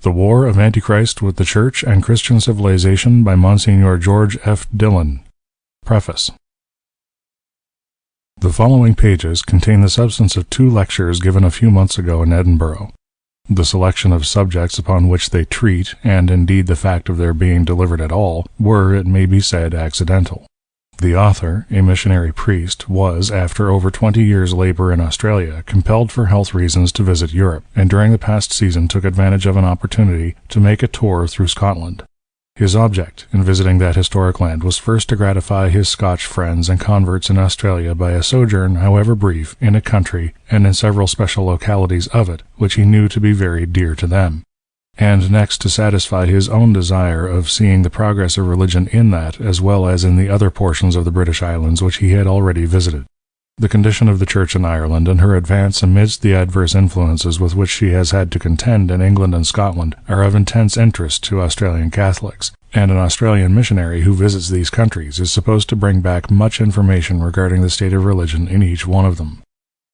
The War of Antichrist with the Church and Christian Civilization by Monsignor George F. Dillon. Preface. The following pages contain the substance of 2 lectures given a few months ago in Edinburgh. The selection of subjects upon which they treat, and indeed the fact of their being delivered at all, were, it may be said, accidental. The author, a missionary priest, was, after over 20 years' labor in Australia, compelled for health reasons to visit Europe, and during the past season took advantage of an opportunity to make a tour through Scotland. His object in visiting that historic land was first to gratify his Scotch friends and converts in Australia by a sojourn, however brief, in a country, and in several special localities of it, which he knew to be very dear to them. And next to satisfy his own desire of seeing the progress of religion in that, as well as in the other portions of the British Islands which he had already visited. The condition of the Church in Ireland and her advance amidst the adverse influences with which she has had to contend in England and Scotland are of intense interest to Australian Catholics, and an Australian missionary who visits these countries is supposed to bring back much information regarding the state of religion in each one of them.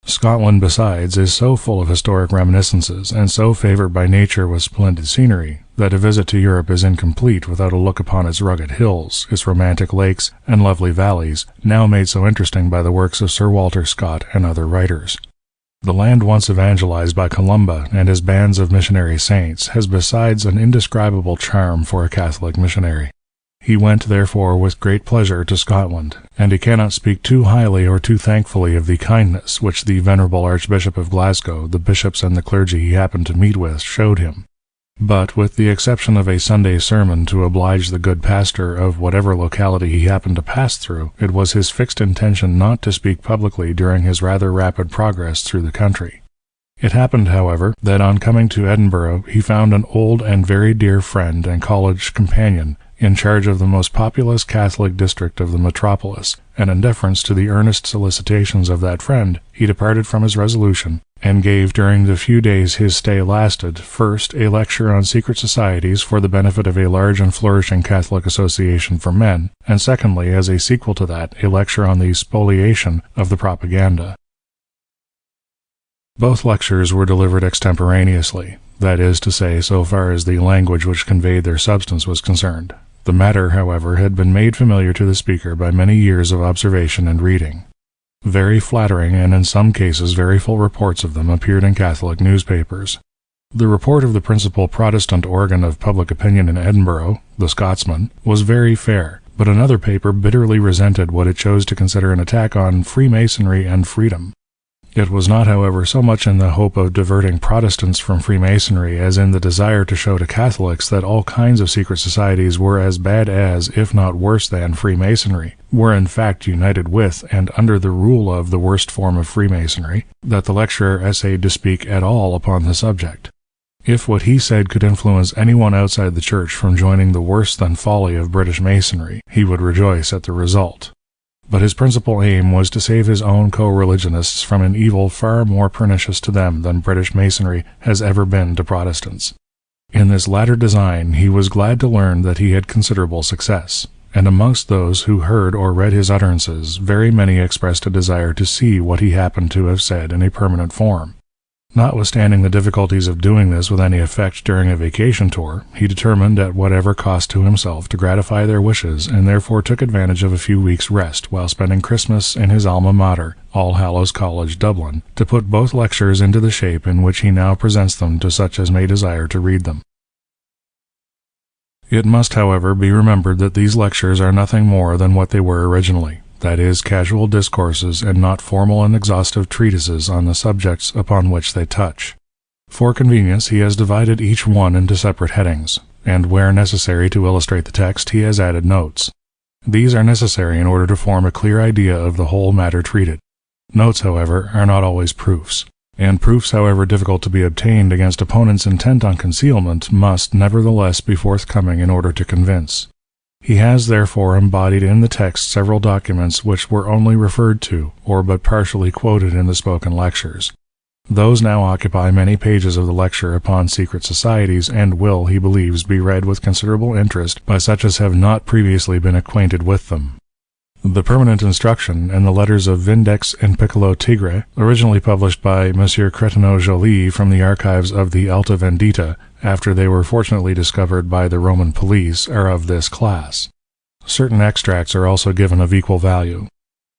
Scotland, besides, is so full of historic reminiscences, and so favored by nature with splendid scenery, that a visit to Europe is incomplete without a look upon its rugged hills, its romantic lakes, and lovely valleys, now made so interesting by the works of Sir Walter Scott and other writers. The land once evangelized by Columba and his bands of missionary saints has besides an indescribable charm for a Catholic missionary. He went, therefore, with great pleasure to Scotland, and he cannot speak too highly or too thankfully of the kindness which the venerable Archbishop of Glasgow, the bishops and the clergy he happened to meet with, showed him. But, with the exception of a Sunday sermon to oblige the good pastor of whatever locality he happened to pass through, it was his fixed intention not to speak publicly during his rather rapid progress through the country. It happened, however, that on coming to Edinburgh he found an old and very dear friend and college companion in charge of the most populous Catholic district of the metropolis, and in deference to the earnest solicitations of that friend, he departed from his resolution, and gave during the few days his stay lasted, first, a lecture on secret societies for the benefit of a large and flourishing Catholic association for men, and secondly, as a sequel to that, a lecture on the spoliation of the propaganda. Both lectures were delivered extemporaneously, that is to say, so far as the language which conveyed their substance was concerned. The matter, however, had been made familiar to the speaker by many years of observation and reading. Very flattering, and in some cases very full reports of them appeared in Catholic newspapers. The report of the principal Protestant organ of public opinion in Edinburgh, the Scotsman, was very fair, but another paper bitterly resented what it chose to consider an attack on Freemasonry and freedom. It was not, however, so much in the hope of diverting Protestants from Freemasonry as in the desire to show to Catholics that all kinds of secret societies were as bad as, if not worse than, Freemasonry, were in fact united with and under the rule of the worst form of Freemasonry, that the lecturer essayed to speak at all upon the subject. If what he said could influence anyone outside the Church from joining the worse than folly of British Masonry, he would rejoice at the result. But his principal aim was to save his own co-religionists from an evil far more pernicious to them than British Masonry has ever been to Protestants. In this latter design he was glad to learn that he had considerable success, and amongst those who heard or read his utterances, very many expressed a desire to see what he happened to have said in a permanent form. Notwithstanding the difficulties of doing this with any effect during a vacation tour, he determined at whatever cost to himself to gratify their wishes, and therefore took advantage of a few weeks' rest while spending Christmas in his alma mater, All Hallows College, Dublin, to put both lectures into the shape in which he now presents them to such as may desire to read them. It must, however, be remembered that these lectures are nothing more than what they were originally. That is, casual discourses, and not formal and exhaustive treatises on the subjects upon which they touch. For convenience he has divided each one into separate headings, and where necessary to illustrate the text he has added notes. These are necessary in order to form a clear idea of the whole matter treated. Notes, however, are not always proofs, and proofs, however difficult to be obtained against opponents intent on concealment, must nevertheless be forthcoming in order to convince. He has, therefore, embodied in the text several documents which were only referred to, or but partially quoted in the spoken lectures. Those now occupy many pages of the lecture upon secret societies, and will, he believes, be read with considerable interest by such as have not previously been acquainted with them. The Permanent Instruction and the Letters of Vindex and Piccolo Tigre, originally published by Monsieur Cretineau Joly from the archives of the Alta Vendita, after they were fortunately discovered by the Roman police, are of this class. Certain extracts are also given of equal value.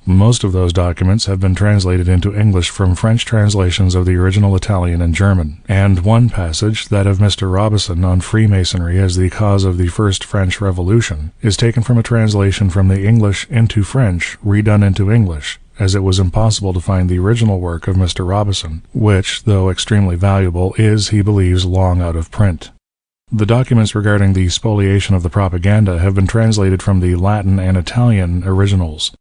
Most of those documents have been translated into English from French translations of the original Italian and German, and one passage, that of Mr. Robison on Freemasonry as the cause of the First French Revolution, is taken from a translation from the English into French, redone into English, as it was impossible to find the original work of Mr. Robison, which, though extremely valuable, is, he believes, long out of print. The documents regarding the spoliation of the propaganda have been translated from the Latin and Italian originals.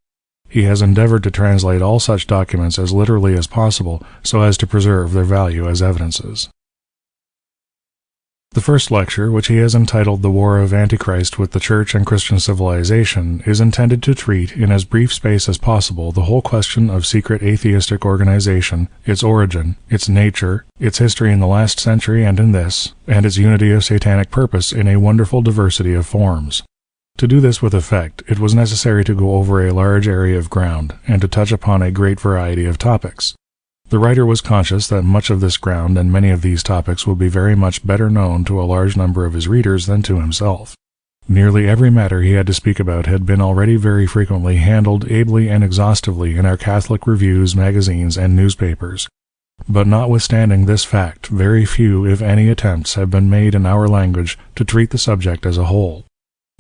He has endeavored to translate all such documents as literally as possible so as to preserve their value as evidences. The first lecture, which he has entitled The War of Antichrist with the Church and Christian Civilization, is intended to treat, in as brief space as possible, the whole question of secret atheistic organization, its origin, its nature, its history in the last century and in this, and its unity of satanic purpose in a wonderful diversity of forms. To do this with effect, it was necessary to go over a large area of ground, and to touch upon a great variety of topics. The writer was conscious that much of this ground and many of these topics would be very much better known to a large number of his readers than to himself. Nearly every matter he had to speak about had been already very frequently handled ably and exhaustively in our Catholic reviews, magazines, and newspapers. But notwithstanding this fact, very few, if any, attempts have been made in our language to treat the subject as a whole.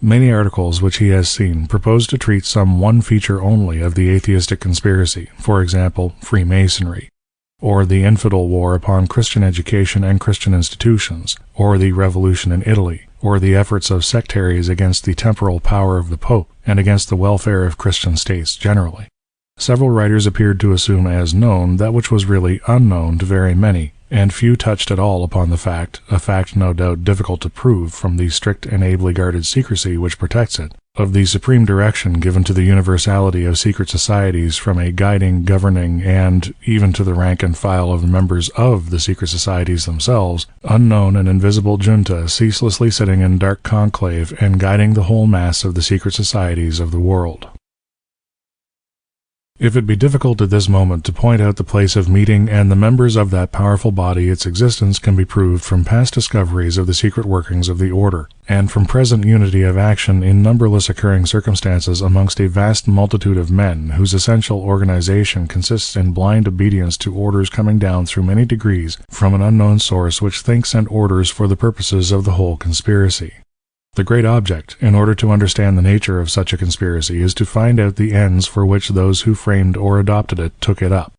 Many articles which he has seen propose to treat some one feature only of the atheistic conspiracy, for example, Freemasonry, or the infidel war upon Christian education and Christian institutions, or the revolution in Italy, or the efforts of sectaries against the temporal power of the Pope and against the welfare of Christian states generally. Several writers appeared to assume as known that which was really unknown to very many, and few touched at all upon the fact, a fact no doubt difficult to prove from the strict and ably guarded secrecy which protects it, of the supreme direction given to the universality of secret societies from a guiding, governing, and, even to the rank and file of the members of the secret societies themselves, unknown and invisible junta ceaselessly sitting in dark conclave and guiding the whole mass of the secret societies of the world. If it be difficult at this moment to point out the place of meeting and the members of that powerful body, its existence can be proved from past discoveries of the secret workings of the order, and from present unity of action in numberless occurring circumstances amongst a vast multitude of men, whose essential organization consists in blind obedience to orders coming down through many degrees from an unknown source which thinks and orders for the purposes of the whole conspiracy. The great object, in order to understand the nature of such a conspiracy, is to find out the ends for which those who framed or adopted it took it up.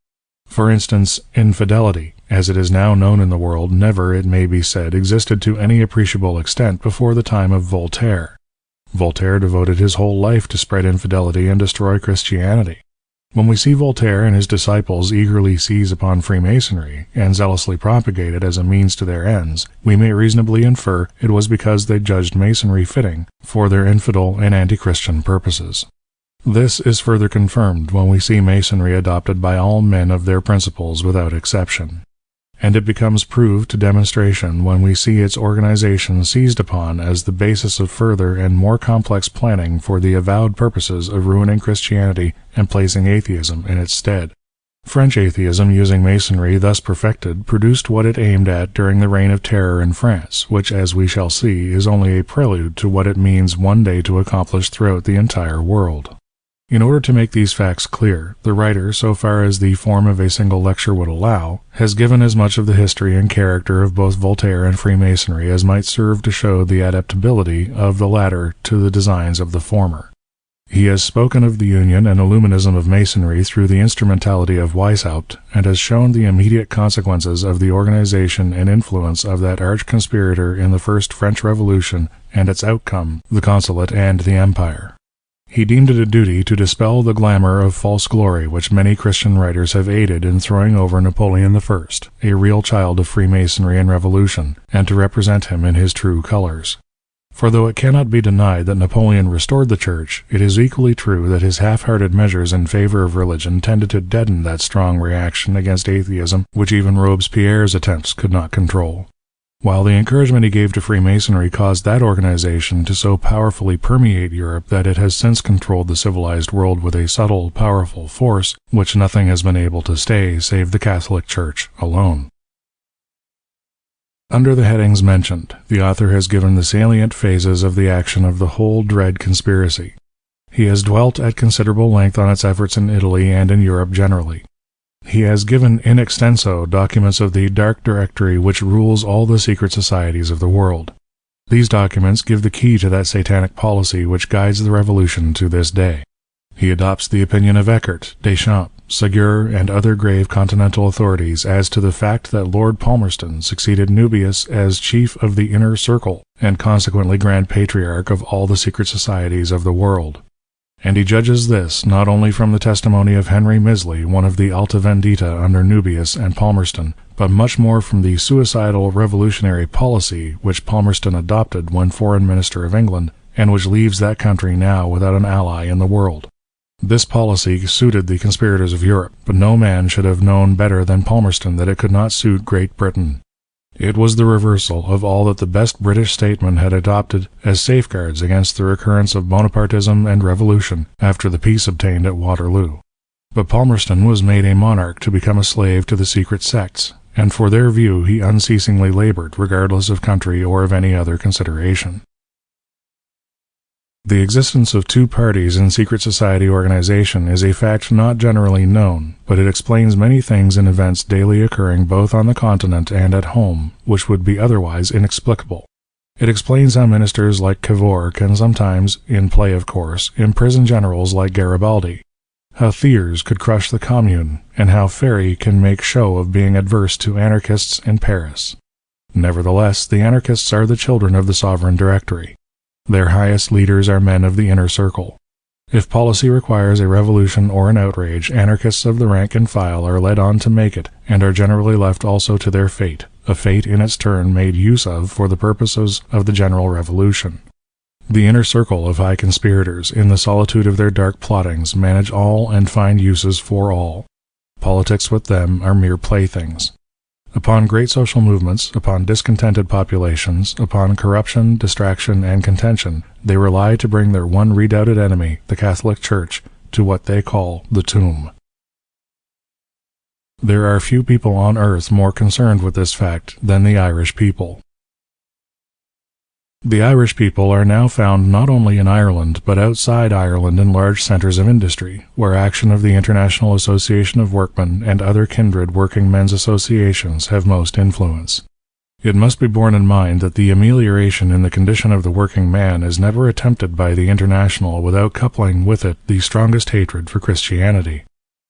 For instance, infidelity, as it is now known in the world, never, it may be said, existed to any appreciable extent before the time of Voltaire. Voltaire devoted his whole life to spread infidelity and destroy Christianity. When we see Voltaire and his disciples eagerly seize upon Freemasonry, and zealously propagate it as a means to their ends, we may reasonably infer it was because they judged Masonry fitting for their infidel and anti-Christian purposes. This is further confirmed when we see Masonry adopted by all men of their principles without exception. And it becomes proved to demonstration when we see its organization seized upon as the basis of further and more complex planning for the avowed purposes of ruining Christianity and placing atheism in its stead. French atheism, using Masonry thus perfected, produced what it aimed at during the Reign of Terror in France, which, as we shall see, is only a prelude to what it means one day to accomplish throughout the entire world. In order to make these facts clear, the writer, so far as the form of a single lecture would allow, has given as much of the history and character of both Voltaire and Freemasonry as might serve to show the adaptability of the latter to the designs of the former. He has spoken of the union and Illuminism of Masonry through the instrumentality of Weishaupt, and has shown the immediate consequences of the organization and influence of that arch-conspirator in the First French Revolution and its outcome, the Consulate and the Empire. He deemed it a duty to dispel the glamour of false glory which many Christian writers have aided in throwing over Napoleon I, a real child of Freemasonry and Revolution, and to represent him in his true colors. For though it cannot be denied that Napoleon restored the Church, it is equally true that his half-hearted measures in favor of religion tended to deaden that strong reaction against atheism which even Robespierre's attempts could not control. while the encouragement he gave to Freemasonry caused that organization to so powerfully permeate Europe that it has since controlled the civilized world with a subtle, powerful force, which nothing has been able to stay save the Catholic Church alone. Under the headings mentioned, the author has given the salient phases of the action of the whole dread conspiracy. He has dwelt at considerable length on its efforts in Italy and in Europe generally. He has given in extenso documents of the dark directory which rules all the secret societies of the world. These documents give the key to that satanic policy which guides the revolution to this day. He adopts the opinion of Eckert, Deschamps, Ségur, and other grave continental authorities as to the fact that Lord Palmerston succeeded Nubius as chief of the inner circle, and consequently Grand Patriarch of all the secret societies of the world. And he judges this not only from the testimony of Henry Misley, one of the Alta Vendita under Nubius and Palmerston, but much more from the suicidal revolutionary policy which Palmerston adopted when Foreign Minister of England, and which leaves that country now without an ally in the world. This policy suited the conspirators of Europe, but no man should have known better than Palmerston that it could not suit Great Britain. It was the reversal of all that the best British statesmen had adopted as safeguards against the recurrence of Bonapartism and revolution after the peace obtained at Waterloo. But Palmerston was made a monarch to become a slave to the secret sects, and for their view he unceasingly labored, regardless of country or of any other consideration. The existence of two parties in secret society organization is a fact not generally known, but it explains many things in events daily occurring both on the continent and at home, which would be otherwise inexplicable. It explains how ministers like Cavour can sometimes, in play of course, imprison generals like Garibaldi, how Thiers could crush the Commune, and how Ferry can make show of being adverse to anarchists in Paris. Nevertheless, the anarchists are the children of the Sovereign Directory. Their highest leaders are men of the inner circle. If policy requires a revolution or an outrage, anarchists of the rank and file are led on to make it, and are generally left also to their fate, a fate in its turn made use of for the purposes of the general revolution. The inner circle of high conspirators, in the solitude of their dark plottings, manage all and find uses for all. Politics with them are mere playthings. Upon great social movements, upon discontented populations, upon corruption, distraction, and contention, they rely to bring their one redoubted enemy, the Catholic Church, to what they call the tomb. There are few people on earth more concerned with this fact than the Irish people. The Irish people are now found not only in Ireland, but outside Ireland in large centres of industry, where action of the International Association of Workmen and other kindred working men's associations have most influence. It must be borne in mind that the amelioration in the condition of the working man is never attempted by the International without coupling with it the strongest hatred for Christianity.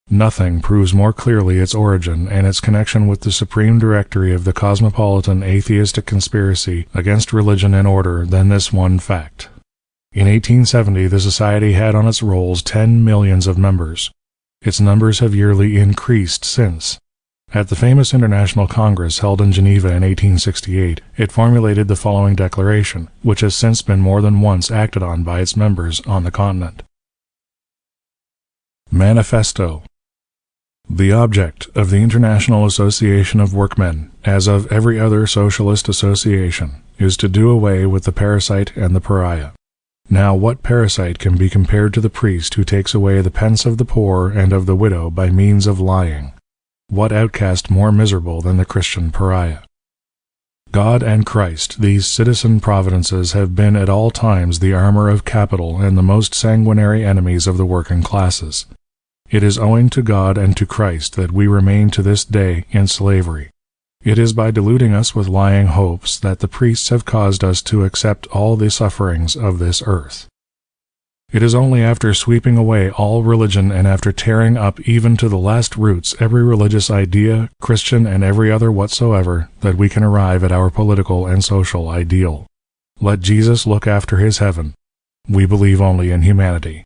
Nothing proves more clearly its origin and its connection with the supreme directory of the cosmopolitan atheistic conspiracy against religion and order than this one fact. In 1870 the Society had on its rolls 10 millions of members. Its numbers have yearly increased since. At the famous International Congress held in Geneva in 1868, it formulated the following declaration, which has since been more than once acted on by its members on the continent. Manifesto. The object of the International Association of Workmen, as of every other socialist association, is to do away with the parasite and the pariah. Now what parasite can be compared to the priest who takes away the pence of the poor and of the widow by means of lying? What outcast more miserable than the Christian pariah? God and Christ, these citizen providences, have been at all times the armor of capital and the most sanguinary enemies of the working classes. It is owing to God and to Christ that we remain to this day in slavery. It is by deluding us with lying hopes that the priests have caused us to accept all the sufferings of this earth. It is only after sweeping away all religion and after tearing up even to the last roots every religious idea, Christian and every other whatsoever, that we can arrive at our political and social ideal. Let Jesus look after his heaven. We believe only in humanity.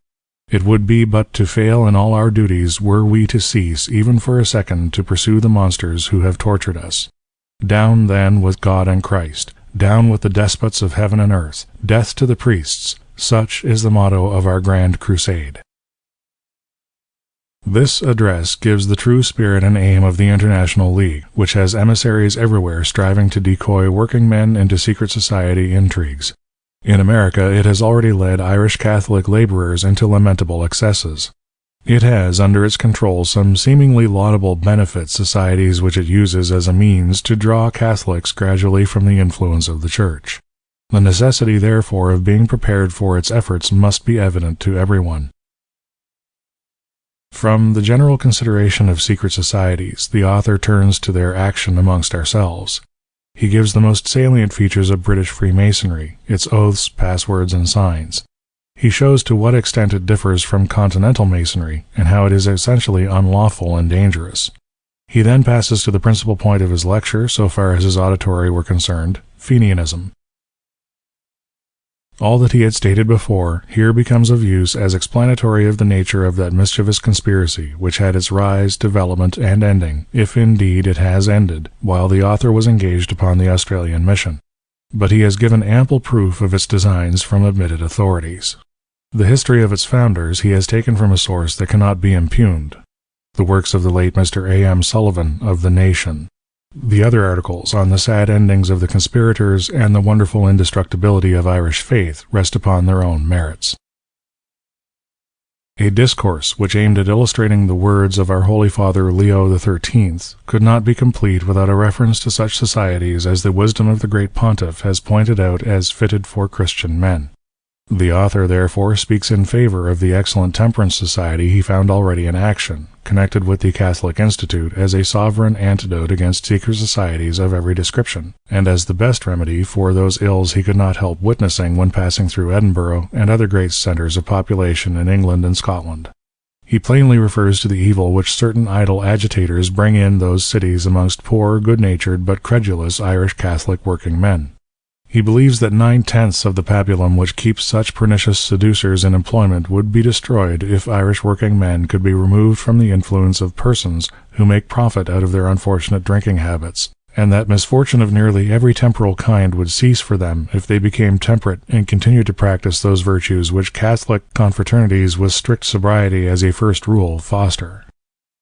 It would be but to fail in all our duties were we to cease, even for a second, to pursue the monsters who have tortured us. Down, then, with God and Christ. Down with the despots of heaven and earth. Death to the priests. Such is the motto of our grand crusade. This address gives the true spirit and aim of the International League, which has emissaries everywhere striving to decoy working men into secret society intrigues. In America, it has already led Irish Catholic laborers into lamentable excesses. It has under its control some seemingly laudable benefit societies which it uses as a means to draw Catholics gradually from the influence of the Church. The necessity, therefore, of being prepared for its efforts must be evident to everyone. From the general consideration of secret societies, the author turns to their action amongst ourselves. He gives the most salient features of British Freemasonry, its oaths, passwords, and signs. He shows to what extent it differs from continental Masonry, and how it is essentially unlawful and dangerous. He then passes to the principal point of his lecture, so far as his auditory were concerned, Fenianism. All that he had stated before here becomes of use as explanatory of the nature of that mischievous conspiracy which had its rise, development, and ending, if indeed it has ended, while the author was engaged upon the Australian mission. But he has given ample proof of its designs from admitted authorities. The history of its founders he has taken from a source that cannot be impugned, the works of the late Mr. A.M. Sullivan of The Nation. The other articles on the sad endings of the conspirators and the wonderful indestructibility of Irish faith rest upon their own merits. A discourse which aimed at illustrating the words of our Holy Father Leo XIII could not be complete without a reference to such societies as the wisdom of the great Pontiff has pointed out as fitted for Christian men. The author, therefore, speaks in favor of the excellent temperance society he found already in action, connected with the Catholic Institute as a sovereign antidote against secret societies of every description, and as the best remedy for those ills he could not help witnessing when passing through Edinburgh and other great centres of population in England and Scotland. He plainly refers to the evil which certain idle agitators bring in those cities amongst poor, good-natured, but credulous Irish Catholic working men. He believes that 9/10 of the pabulum which keeps such pernicious seducers in employment would be destroyed if Irish working men could be removed from the influence of persons who make profit out of their unfortunate drinking habits, and that misfortune of nearly every temporal kind would cease for them if they became temperate and continued to practice those virtues which Catholic confraternities with strict sobriety as a first rule foster.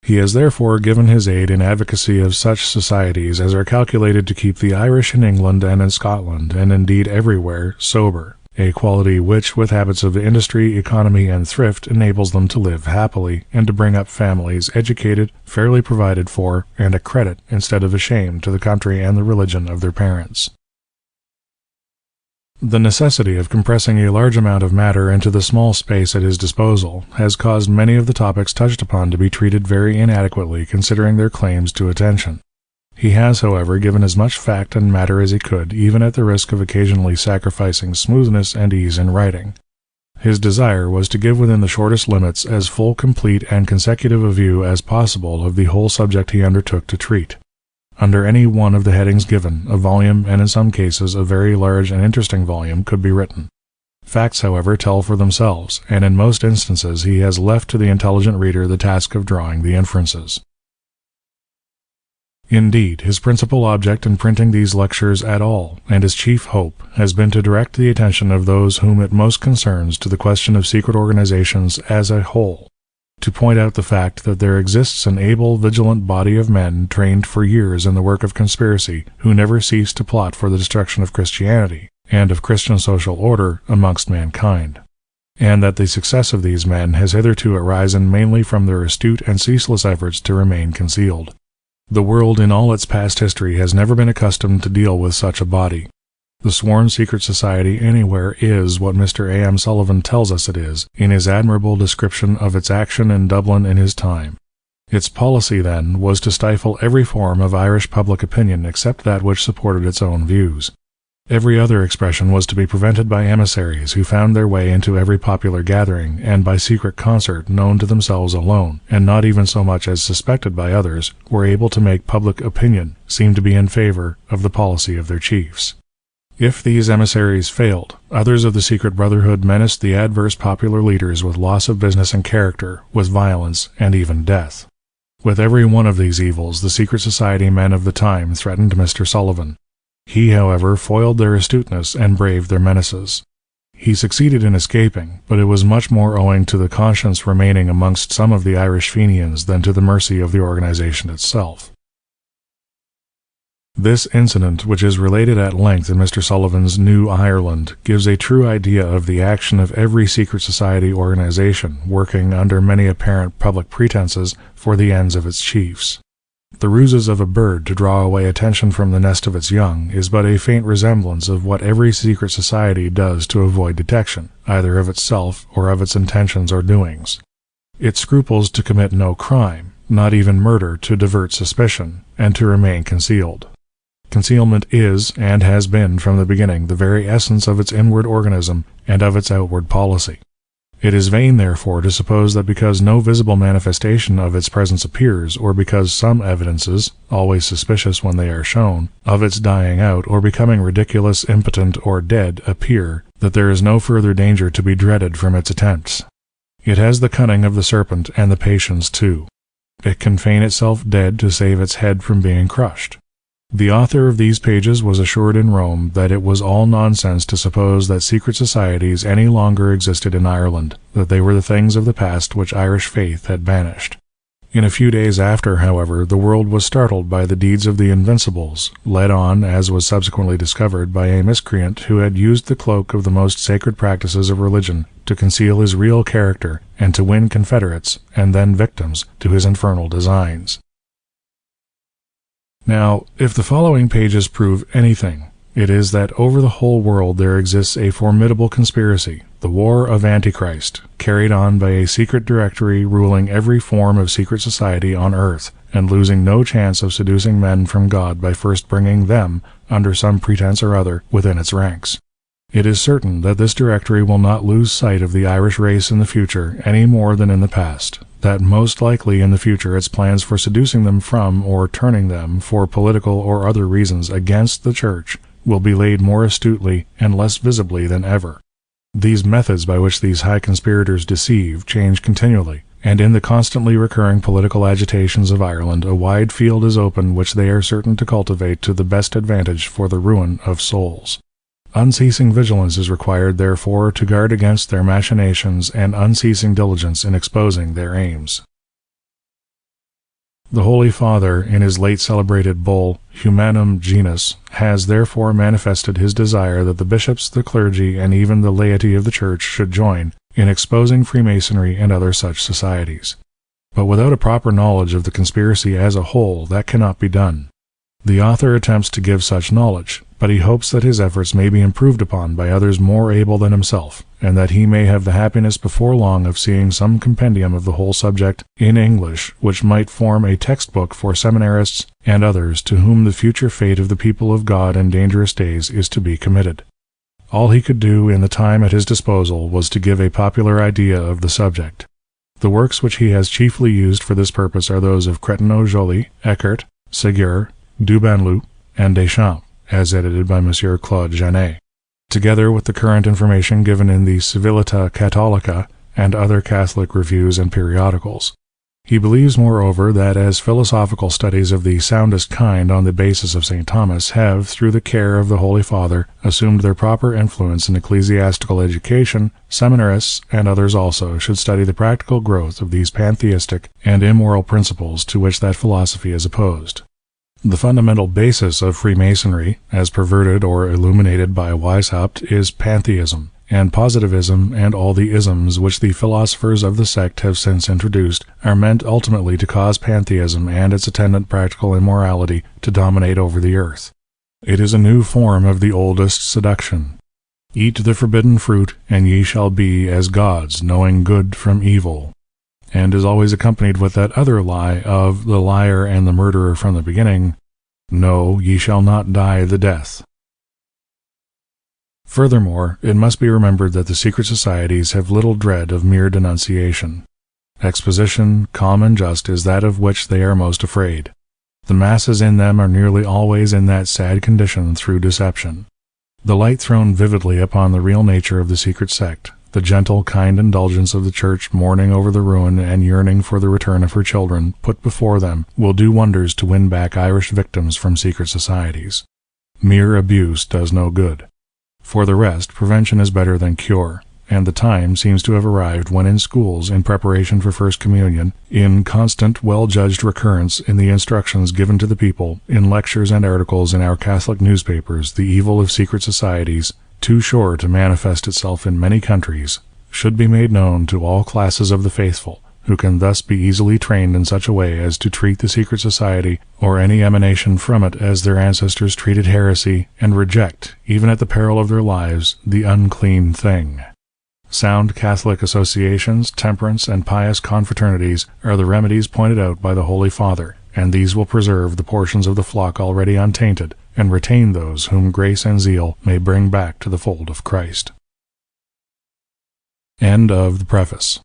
He has therefore given his aid in advocacy of such societies as are calculated to keep the Irish in England and in Scotland, and indeed everywhere, sober, a quality which, with habits of industry, economy, and thrift, enables them to live happily, and to bring up families educated, fairly provided for, and a credit instead of a shame to the country and the religion of their parents. The necessity of compressing a large amount of matter into the small space at his disposal has caused many of the topics touched upon to be treated very inadequately considering their claims to attention. He has, however, given as much fact and matter as he could, even at the risk of occasionally sacrificing smoothness and ease in writing. His desire was to give within the shortest limits as full, complete, and consecutive a view as possible of the whole subject he undertook to treat. Under any one of the headings given, a volume, and in some cases a very large and interesting volume, could be written. Facts, however, tell for themselves, and in most instances he has left to the intelligent reader the task of drawing the inferences. Indeed, his principal object in printing these lectures at all, and his chief hope, has been to direct the attention of those whom it most concerns to the question of secret organizations as a whole, to point out the fact that there exists an able, vigilant body of men trained for years in the work of conspiracy, who never cease to plot for the destruction of Christianity and of Christian social order amongst mankind, and that the success of these men has hitherto arisen mainly from their astute and ceaseless efforts to remain concealed. The world in all its past history has never been accustomed to deal with such a body. The sworn secret society anywhere is what Mr. A.M. Sullivan tells us it is, in his admirable description of its action in Dublin in his time. Its policy, then, was to stifle every form of Irish public opinion except that which supported its own views. Every other expression was to be prevented by emissaries who found their way into every popular gathering, and by secret concert, known to themselves alone, and not even so much as suspected by others, were able to make public opinion seem to be in favor of the policy of their chiefs. If these emissaries failed, others of the secret brotherhood menaced the adverse popular leaders with loss of business and character, with violence, and even death. With every one of these evils the secret society men of the time threatened Mr. Sullivan. He, however, foiled their astuteness and braved their menaces. He succeeded in escaping, but it was much more owing to the conscience remaining amongst some of the Irish Fenians than to the mercy of the organization itself. This incident, which is related at length in Mr. Sullivan's New Ireland, gives a true idea of the action of every secret society organization, working under many apparent public pretenses for the ends of its chiefs. The ruses of a bird to draw away attention from the nest of its young is but a faint resemblance of what every secret society does to avoid detection, either of itself or of its intentions or doings. It scruples to commit no crime, not even murder, to divert suspicion, and to remain concealed. Concealment is, and has been from the beginning, the very essence of its inward organism and of its outward policy. It is vain, therefore, to suppose that because no visible manifestation of its presence appears, or because some evidences, always suspicious when they are shown, of its dying out, or becoming ridiculous, impotent, or dead, appear, that there is no further danger to be dreaded from its attempts. It has the cunning of the serpent, and the patience too. It can feign itself dead to save its head from being crushed. The author of these pages was assured in Rome that it was all nonsense to suppose that secret societies any longer existed in Ireland, that they were the things of the past which Irish faith had banished. In a few days after, however, the world was startled by the deeds of the Invincibles, led on, as was subsequently discovered, by a miscreant who had used the cloak of the most sacred practices of religion to conceal his real character and to win confederates, and then victims, to his infernal designs. Now, if the following pages prove anything, it is that over the whole world there exists a formidable conspiracy, the War of Antichrist, carried on by a secret directory ruling every form of secret society on earth, and losing no chance of seducing men from God by first bringing them, under some pretense or other, within its ranks. It is certain that this directory will not lose sight of the Irish race in the future any more than in the past, that most likely in the future its plans for seducing them from, or turning them, for political or other reasons, against the Church, will be laid more astutely and less visibly than ever. These methods by which these high conspirators deceive change continually, and in the constantly recurring political agitations of Ireland a wide field is open which they are certain to cultivate to the best advantage for the ruin of souls. Unceasing vigilance is required, therefore, to guard against their machinations, and unceasing diligence in exposing their aims. The Holy Father, in his late celebrated bull, Humanum Genus, has therefore manifested his desire that the bishops, the clergy, and even the laity of the Church should join in exposing Freemasonry and other such societies. But without a proper knowledge of the conspiracy as a whole, that cannot be done. The author attempts to give such knowledge, but he hopes that his efforts may be improved upon by others more able than himself, and that he may have the happiness before long of seeing some compendium of the whole subject in English, which might form a textbook for seminarists and others to whom the future fate of the people of God in dangerous days is to be committed. All he could do in the time at his disposal was to give a popular idea of the subject. The works which he has chiefly used for this purpose are those of Crétinaux-Joly, Eckert, Ségur, Dubanloup, and Deschamps, as edited by Monsieur Claude Janet, together with the current information given in the Civilita Catholica and other Catholic reviews and periodicals. He believes, moreover, that as philosophical studies of the soundest kind on the basis of St. Thomas have, through the care of the Holy Father, assumed their proper influence in ecclesiastical education, seminarists, and others also, should study the practical growth of these pantheistic and immoral principles to which that philosophy is opposed. The fundamental basis of Freemasonry, as perverted or illuminated by Weishaupt, is pantheism, and positivism and all the isms which the philosophers of the sect have since introduced are meant ultimately to cause pantheism and its attendant practical immorality to dominate over the earth. It is a new form of the oldest seduction. Eat the forbidden fruit, and ye shall be as gods, knowing good from evil, and is always accompanied with that other lie of the liar and the murderer from the beginning, no, ye shall not die the death. Furthermore, it must be remembered that the secret societies have little dread of mere denunciation. Exposition, calm and just, is that of which they are most afraid. The masses in them are nearly always in that sad condition through deception. The light thrown vividly upon the real nature of the secret sect, the gentle, kind indulgence of the Church mourning over the ruin and yearning for the return of her children, put before them, will do wonders to win back Irish victims from secret societies. Mere abuse does no good. For the rest, prevention is better than cure, and the time seems to have arrived when in schools, in preparation for First Communion, in constant, well-judged recurrence in the instructions given to the people, in lectures and articles in our Catholic newspapers, the evil of secret societies, too sure to manifest itself in many countries, should be made known to all classes of the faithful, who can thus be easily trained in such a way as to treat the secret society or any emanation from it as their ancestors treated heresy, and reject, even at the peril of their lives, the unclean thing. Sound Catholic associations, temperance, and pious confraternities are the remedies pointed out by the Holy Father, and these will preserve the portions of the flock already untainted, and retain those whom grace and zeal may bring back to the fold of Christ. End of the Preface.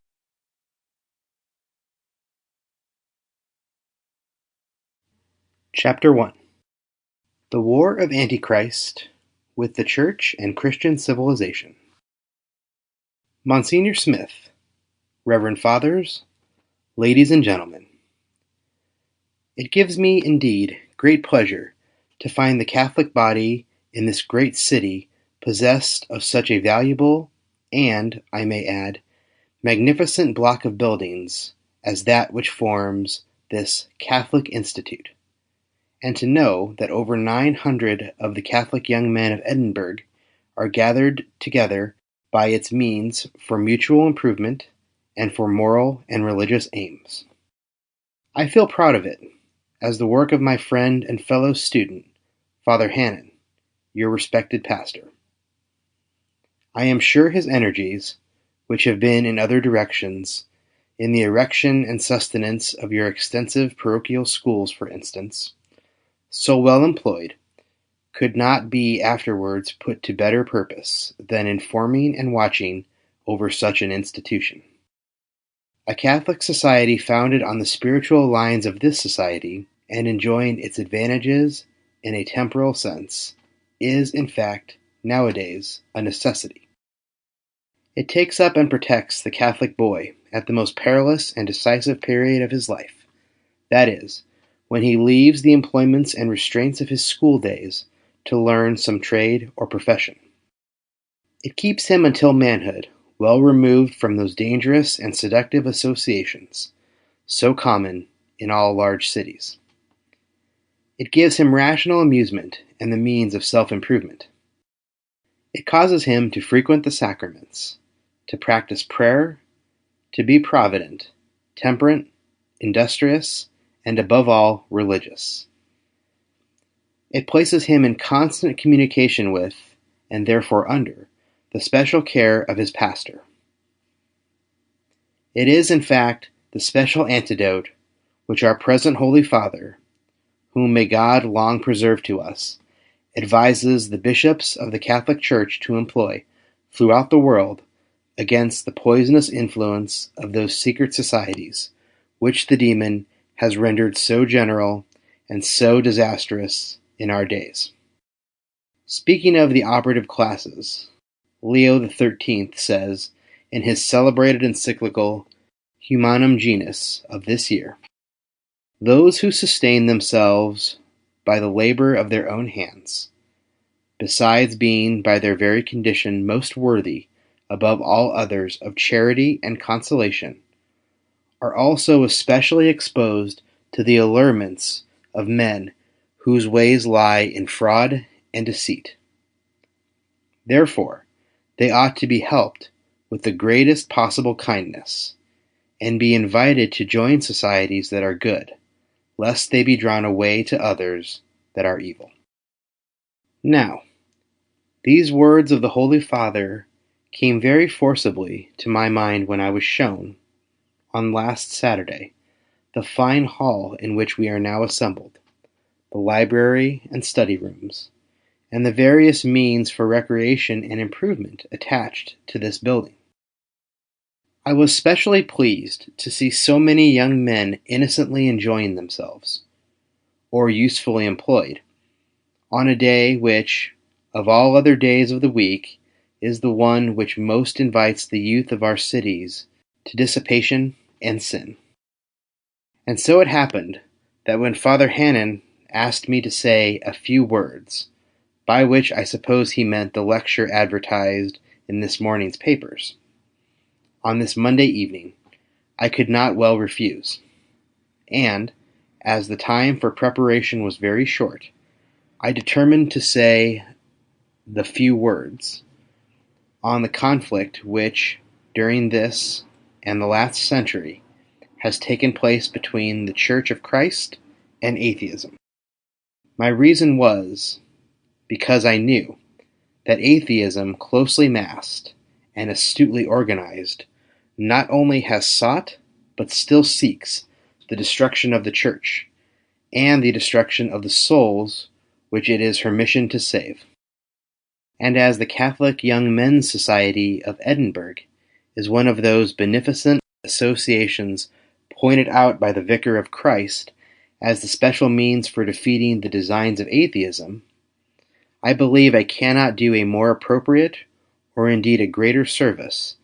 Chapter 1. The War of Antichrist with the Church and Christian Civilization. Monsignor Smith, Reverend Fathers, Ladies and Gentlemen, it gives me, indeed, great pleasure to find the Catholic body in this great city possessed of such a valuable and, I may add, magnificent block of buildings as that which forms this Catholic Institute, and to know that over 900 of the Catholic young men of Edinburgh are gathered together by its means for mutual improvement and for moral and religious aims. I feel proud of it, as the work of my friend and fellow student, Father Hannon, your respected pastor. I am sure his energies, which have been in other directions, in the erection and sustenance of your extensive parochial schools, for instance, so well employed, could not be afterwards put to better purpose than in forming and watching over such an institution. A Catholic society founded on the spiritual lines of this society, and enjoying its advantages in a temporal sense, is, in fact, nowadays, a necessity. It takes up and protects the Catholic boy at the most perilous and decisive period of his life, that is, when he leaves the employments and restraints of his school days to learn some trade or profession. It keeps him until manhood well removed from those dangerous and seductive associations, so common in all large cities. It gives him rational amusement and the means of self-improvement. It causes him to frequent the sacraments, to practice prayer, to be provident, temperate, industrious, and above all, religious. It places him in constant communication with, and therefore under, the special care of his pastor. It is, in fact, the special antidote which our present Holy Father, whom may God long preserve to us, advises the bishops of the Catholic Church to employ throughout the world against the poisonous influence of those secret societies which the demon has rendered so general and so disastrous in our days. Speaking of the operative classes, Leo XIII says in his celebrated encyclical Humanum Genus of this year, "Those who sustain themselves by the labor of their own hands, besides being by their very condition most worthy above all others of charity and consolation, are also especially exposed to the allurements of men whose ways lie in fraud and deceit. Therefore, they ought to be helped with the greatest possible kindness, and be invited to join societies that are good, lest they be drawn away to others that are evil." Now, these words of the Holy Father came very forcibly to my mind when I was shown, on last Saturday, the fine hall in which we are now assembled, the library and study rooms, and the various means for recreation and improvement attached to this building. I was specially pleased to see so many young men innocently enjoying themselves, or usefully employed, on a day which, of all other days of the week, is the one which most invites the youth of our cities to dissipation and sin. And so it happened that when Father Hannon asked me to say a few words, by which I suppose he meant the lecture advertised in this morning's papers. On this Monday evening, I could not well refuse, and, as the time for preparation was very short, I determined to say the few words on the conflict which, during this and the last century, has taken place between the Church of Christ and atheism. My reason was because I knew that atheism, closely massed and astutely organized, not only has sought but still seeks the destruction of the Church and the destruction of the souls which it is her mission to save. And as the Catholic Young Men's Society of Edinburgh is one of those beneficent associations pointed out by the Vicar of Christ as the special means for defeating the designs of atheism, I believe I cannot do a more appropriate, or indeed a greater service,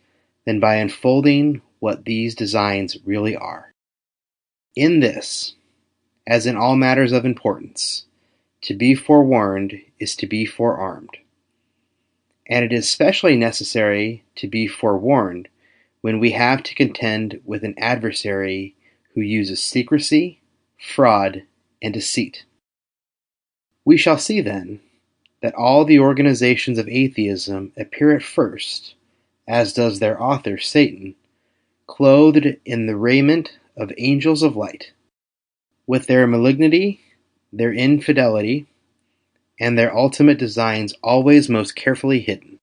than by unfolding what these designs really are. In this, as in all matters of importance, to be forewarned is to be forearmed. And it is especially necessary to be forewarned when we have to contend with an adversary who uses secrecy, fraud, and deceit. We shall see then that all the organizations of atheism appear at first, as does their author Satan, clothed in the raiment of angels of light, with their malignity, their infidelity, and their ultimate designs always most carefully hidden.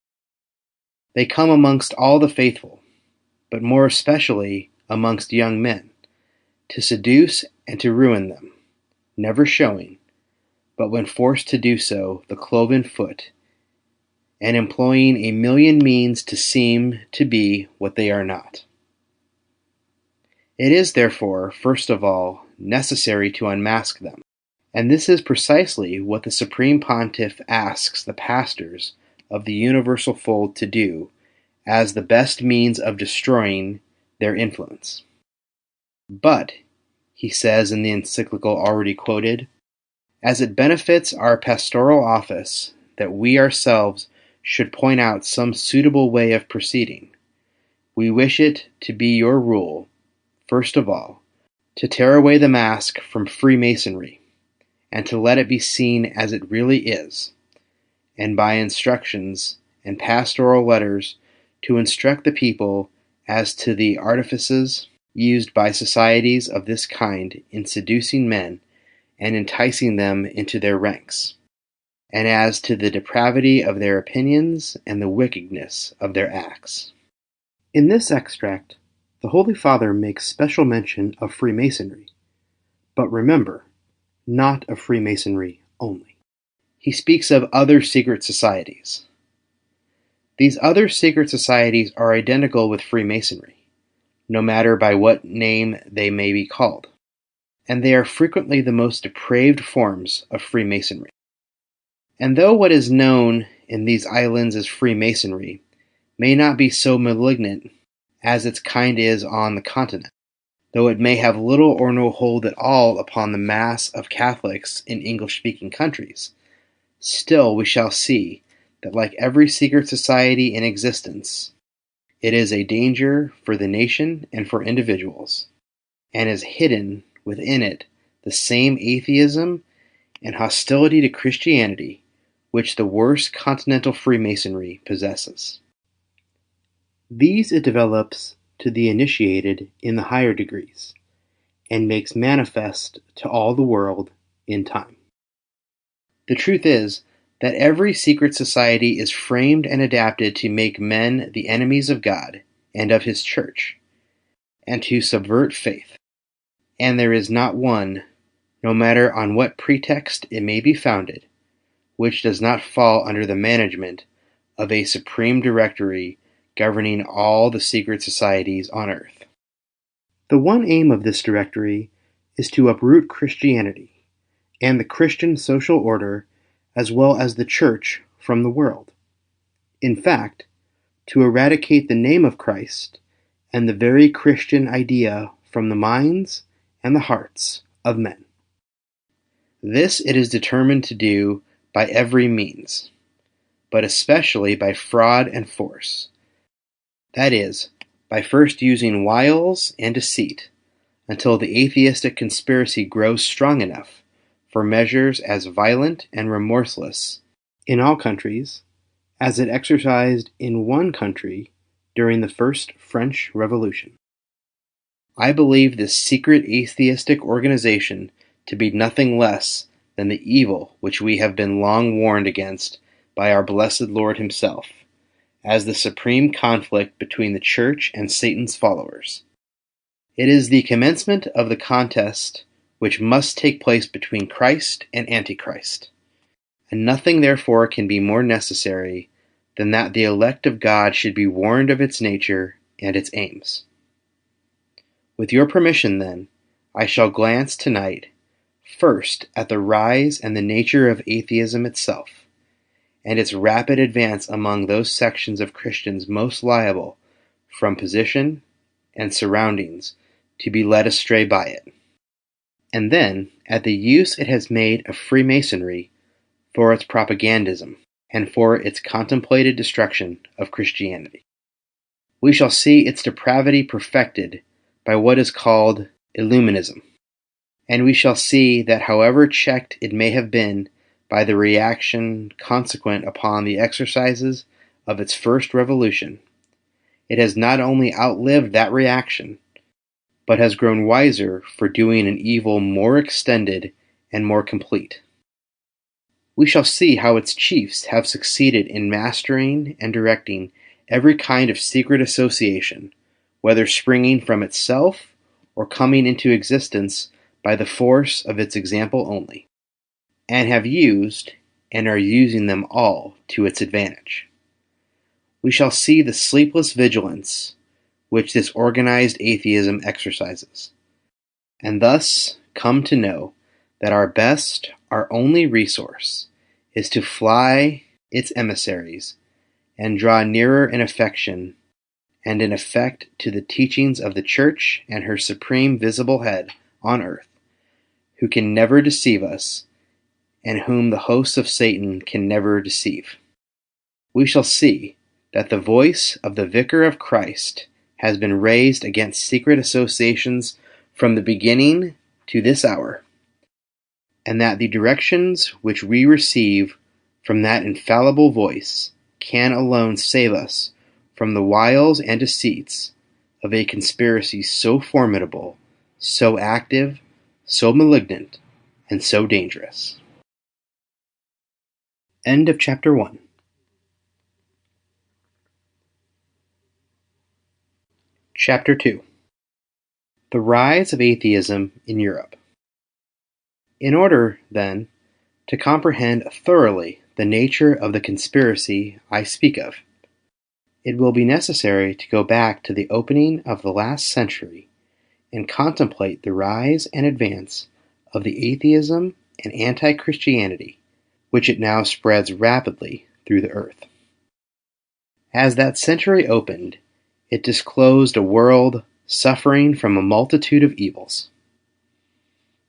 They come amongst all the faithful, but more especially amongst young men, to seduce and to ruin them, never showing, but when forced to do so, the cloven foot, and employing a million means to seem to be what they are not. It is, therefore, first of all, necessary to unmask them, and this is precisely what the Supreme Pontiff asks the pastors of the universal fold to do as the best means of destroying their influence. But, he says in the encyclical already quoted, as it benefits our pastoral office that we ourselves should point out some suitable way of proceeding, we wish it to be your rule, first of all, to tear away the mask from Freemasonry, and to let it be seen as it really is, and by instructions and pastoral letters to instruct the people as to the artifices used by societies of this kind in seducing men and enticing them into their ranks, and as to the depravity of their opinions and the wickedness of their acts. In this extract, the Holy Father makes special mention of Freemasonry, but remember, not of Freemasonry only. He speaks of other secret societies. These other secret societies are identical with Freemasonry, no matter by what name they may be called, and they are frequently the most depraved forms of Freemasonry. And though what is known in these islands as Freemasonry may not be so malignant as its kind is on the continent, though it may have little or no hold at all upon the mass of Catholics in English-speaking countries, still we shall see that like every secret society in existence, it is a danger for the nation and for individuals, and is hidden within it the same atheism and hostility to Christianity which the worst continental Freemasonry possesses. These it develops to the initiated in the higher degrees, and makes manifest to all the world in time. The truth is that every secret society is framed and adapted to make men the enemies of God and of His Church, and to subvert faith, and there is not one, no matter on what pretext it may be founded, which does not fall under the management of a supreme directory governing all the secret societies on earth. The one aim of this directory is to uproot Christianity and the Christian social order as well as the Church from the world. In fact, to eradicate the name of Christ and the very Christian idea from the minds and the hearts of men. This it is determined to do by every means, but especially by fraud and force. That is, by first using wiles and deceit, until the atheistic conspiracy grows strong enough for measures as violent and remorseless in all countries as it exercised in one country during the first French Revolution. I believe this secret atheistic organization to be nothing less than the evil which we have been long warned against by our blessed Lord himself, as the supreme conflict between the Church and Satan's followers. It is the commencement of the contest which must take place between Christ and Antichrist, and nothing therefore can be more necessary than that the elect of God should be warned of its nature and its aims. With your permission, then, I shall glance tonight first at the rise and the nature of atheism itself, and its rapid advance among those sections of Christians most liable from position and surroundings to be led astray by it, and then at the use it has made of Freemasonry for its propagandism and for its contemplated destruction of Christianity. We shall see its depravity perfected by what is called Illuminism, and we shall see that however checked it may have been by the reaction consequent upon the exercises of its first revolution, it has not only outlived that reaction, but has grown wiser for doing an evil more extended and more complete. We shall see how its chiefs have succeeded in mastering and directing every kind of secret association, whether springing from itself or coming into existence by the force of its example only, and have used and are using them all to its advantage. We shall see the sleepless vigilance which this organized atheism exercises, and thus come to know that our best, our only resource is to fly its emissaries and draw nearer in affection and in effect to the teachings of the Church and her supreme visible head on earth, who can never deceive us and whom the hosts of Satan can never deceive. We shall see that the voice of the Vicar of Christ has been raised against secret associations from the beginning to this hour, and that the directions which we receive from that infallible voice can alone save us from the wiles and deceits of a conspiracy so formidable, so active, so malignant, and so dangerous. End of chapter 1. Chapter 2. The rise of atheism in Europe. In order, then, to comprehend thoroughly the nature of the conspiracy I speak of, it will be necessary to go back to the opening of the last century and contemplate the rise and advance of the atheism and anti-Christianity which it now spreads rapidly through the earth. As that century opened, it disclosed a world suffering from a multitude of evils.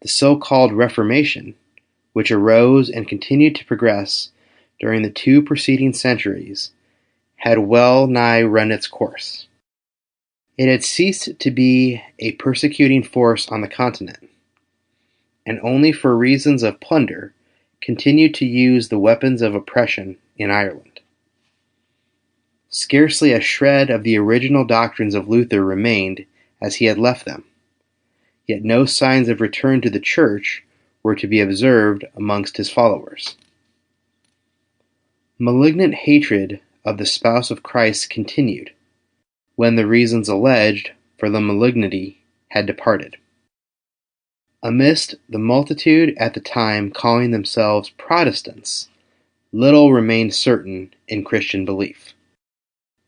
The so-called Reformation, which arose and continued to progress during the 2 preceding centuries, had well nigh run its course. It had ceased to be a persecuting force on the continent, and only for reasons of plunder continued to use the weapons of oppression in Ireland. Scarcely a shred of the original doctrines of Luther remained as he had left them, yet no signs of return to the Church were to be observed amongst his followers. Malignant hatred of the spouse of Christ continued, when the reasons alleged for the malignity had departed. Amidst the multitude at the time calling themselves Protestants, little remained certain in Christian belief.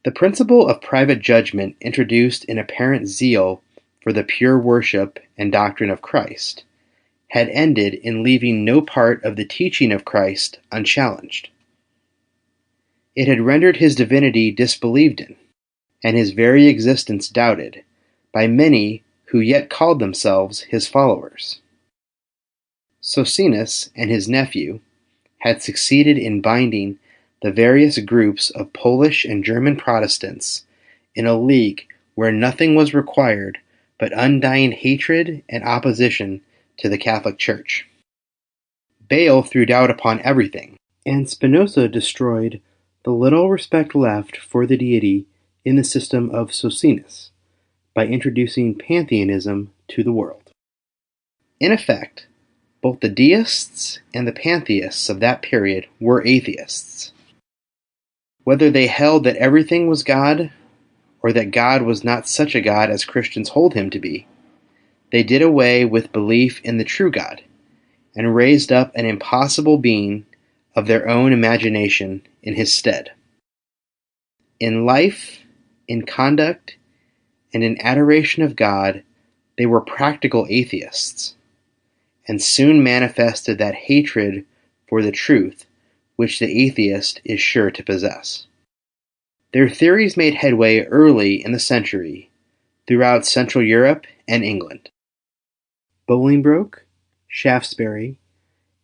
The principle of private judgment introduced in apparent zeal for the pure worship and doctrine of Christ had ended in leaving no part of the teaching of Christ unchallenged. It had rendered his divinity disbelieved in, and his very existence doubted, by many who yet called themselves his followers. Socinus and his nephew had succeeded in binding the various groups of Polish and German Protestants in a league where nothing was required but undying hatred and opposition to the Catholic Church. Bale threw doubt upon everything, and Spinoza destroyed the little respect left for the deity in the system of Socinus by introducing pantheism to the world. In effect, both the deists and the pantheists of that period were atheists. Whether they held that everything was God, or that God was not such a God as Christians hold him to be, they did away with belief in the true God, and raised up an impossible being of their own imagination in his stead. In life, in conduct, and in adoration of God, they were practical atheists, and soon manifested that hatred for the truth which the atheist is sure to possess. Their theories made headway early in the century throughout Central Europe and England. Bolingbroke, Shaftesbury,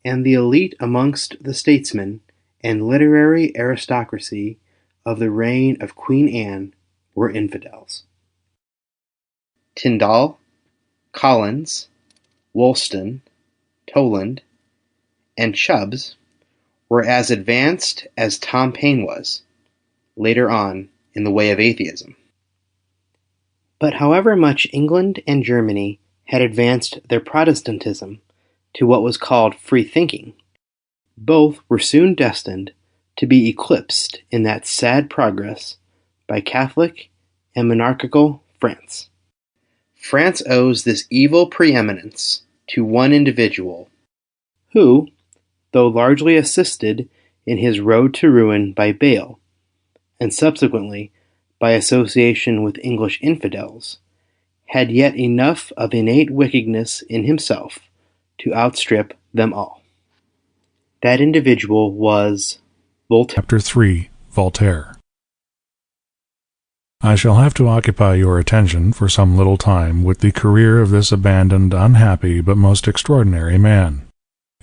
and the elite amongst the statesmen and literary aristocracy of the reign of Queen Anne were infidels. Tyndall, Collins, Woolston, Toland, and Chubbs were as advanced as Tom Paine was, later on in the way of atheism. But however much England and Germany had advanced their Protestantism to what was called free thinking, both were soon destined to be eclipsed in that sad progress by Catholic and monarchical France. France owes this evil preeminence to one individual who, though largely assisted in his road to ruin by Bale, and subsequently by association with English infidels, had yet enough of innate wickedness in himself to outstrip them all. That individual was Voltaire. Chapter 3, Voltaire. I shall have to occupy your attention for some little time with the career of this abandoned, unhappy, but most extraordinary man.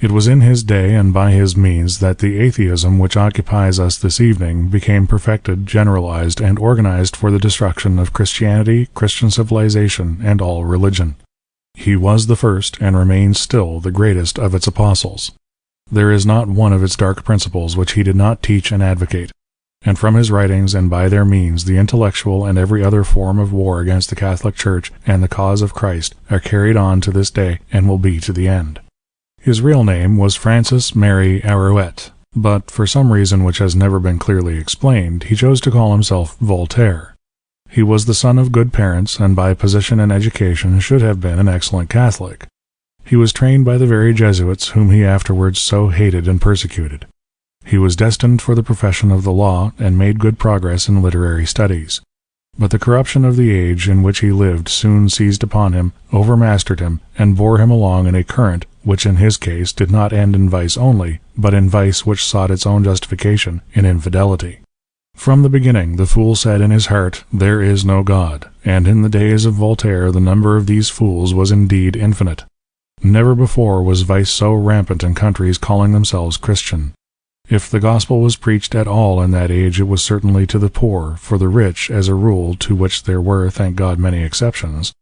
It was in his day and by his means that the atheism which occupies us this evening became perfected, generalized, and organized for the destruction of Christianity, Christian civilization, and all religion. He was the first, and remains still the greatest of its apostles. There is not one of its dark principles which he did not teach and advocate. And from his writings and by their means the intellectual and every other form of war against the Catholic Church and the cause of Christ are carried on to this day and will be to the end. His real name was Francis Mary Arouet, but for some reason which has never been clearly explained, he chose to call himself Voltaire. He was the son of good parents, and by position and education should have been an excellent Catholic. He was trained by the very Jesuits whom he afterwards so hated and persecuted. He was destined for the profession of the law, and made good progress in literary studies. But the corruption of the age in which he lived soon seized upon him, overmastered him, and bore him along in a current which in his case did not end in vice only, but in vice which sought its own justification in infidelity. From the beginning the fool said in his heart, "There is no God," and in the days of Voltaire the number of these fools was indeed infinite. Never before was vice so rampant in countries calling themselves Christian. If the gospel was preached at all in that age, it was certainly to the poor, for the rich, as a rule, to which there were, thank God, many exceptions,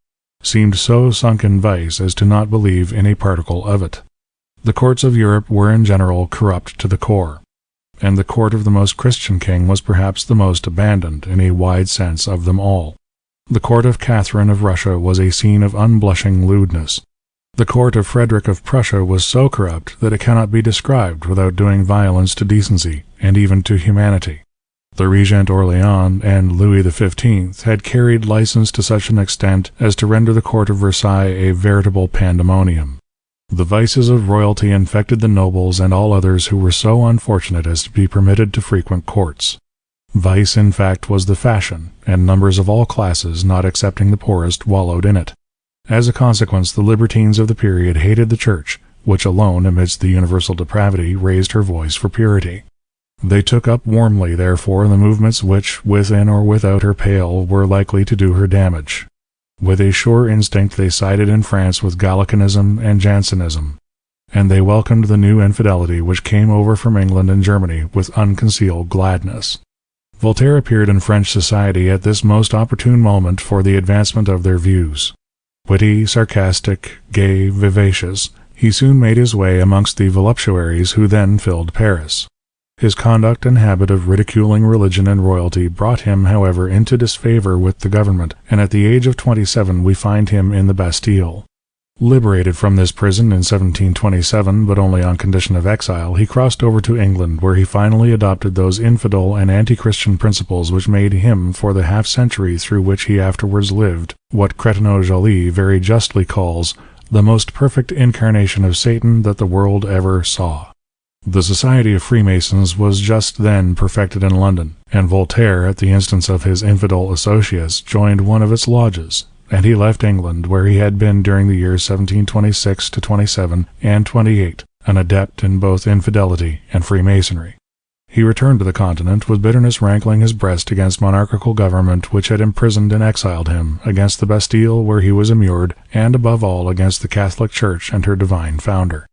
seemed so sunk in vice as to not believe in a particle of it. The courts of Europe were in general corrupt to the core, and the court of the most Christian king was perhaps the most abandoned, in a wide sense, of them all. The court of Catherine of Russia was a scene of unblushing lewdness. The court of Frederick of Prussia was so corrupt that it cannot be described without doing violence to decency, and even to humanity. The Regent Orleans and Louis XV had carried license to such an extent as to render the court of Versailles a veritable pandemonium. The vices of royalty infected the nobles and all others who were so unfortunate as to be permitted to frequent courts. Vice, in fact, was the fashion, and numbers of all classes, not excepting the poorest, wallowed in it. As a consequence, the libertines of the period hated the Church, which alone, amidst the universal depravity, raised her voice for purity. They took up warmly, therefore, the movements which, within or without her pale, were likely to do her damage. With a sure instinct they sided in France with Gallicanism and Jansenism. and they welcomed the new infidelity which came over from England and Germany with unconcealed gladness. Voltaire appeared in French society at this most opportune moment for the advancement of their views. Witty, sarcastic, gay, vivacious, he soon made his way amongst the voluptuaries who then filled Paris. His conduct and habit of ridiculing religion and royalty brought him, however, into disfavor with the government, and at the age of 27 we find him in the Bastille. Liberated from this prison in 1727, but only on condition of exile, he crossed over to England, where he finally adopted those infidel and anti-Christian principles which made him, for the half-century through which he afterwards lived, what Cretineau-Joly very justly calls the most perfect incarnation of Satan that the world ever saw. The Society of Freemasons was just then perfected in London, and Voltaire, at the instance of his infidel associates, joined one of its lodges, and he left England, where he had been during the years 1726 to 27 and 28, an adept in both infidelity and Freemasonry. He returned to the continent, with bitterness rankling his breast against monarchical government which had imprisoned and exiled him, against the Bastille where he was immured, and above all against the Catholic Church and her divine founder.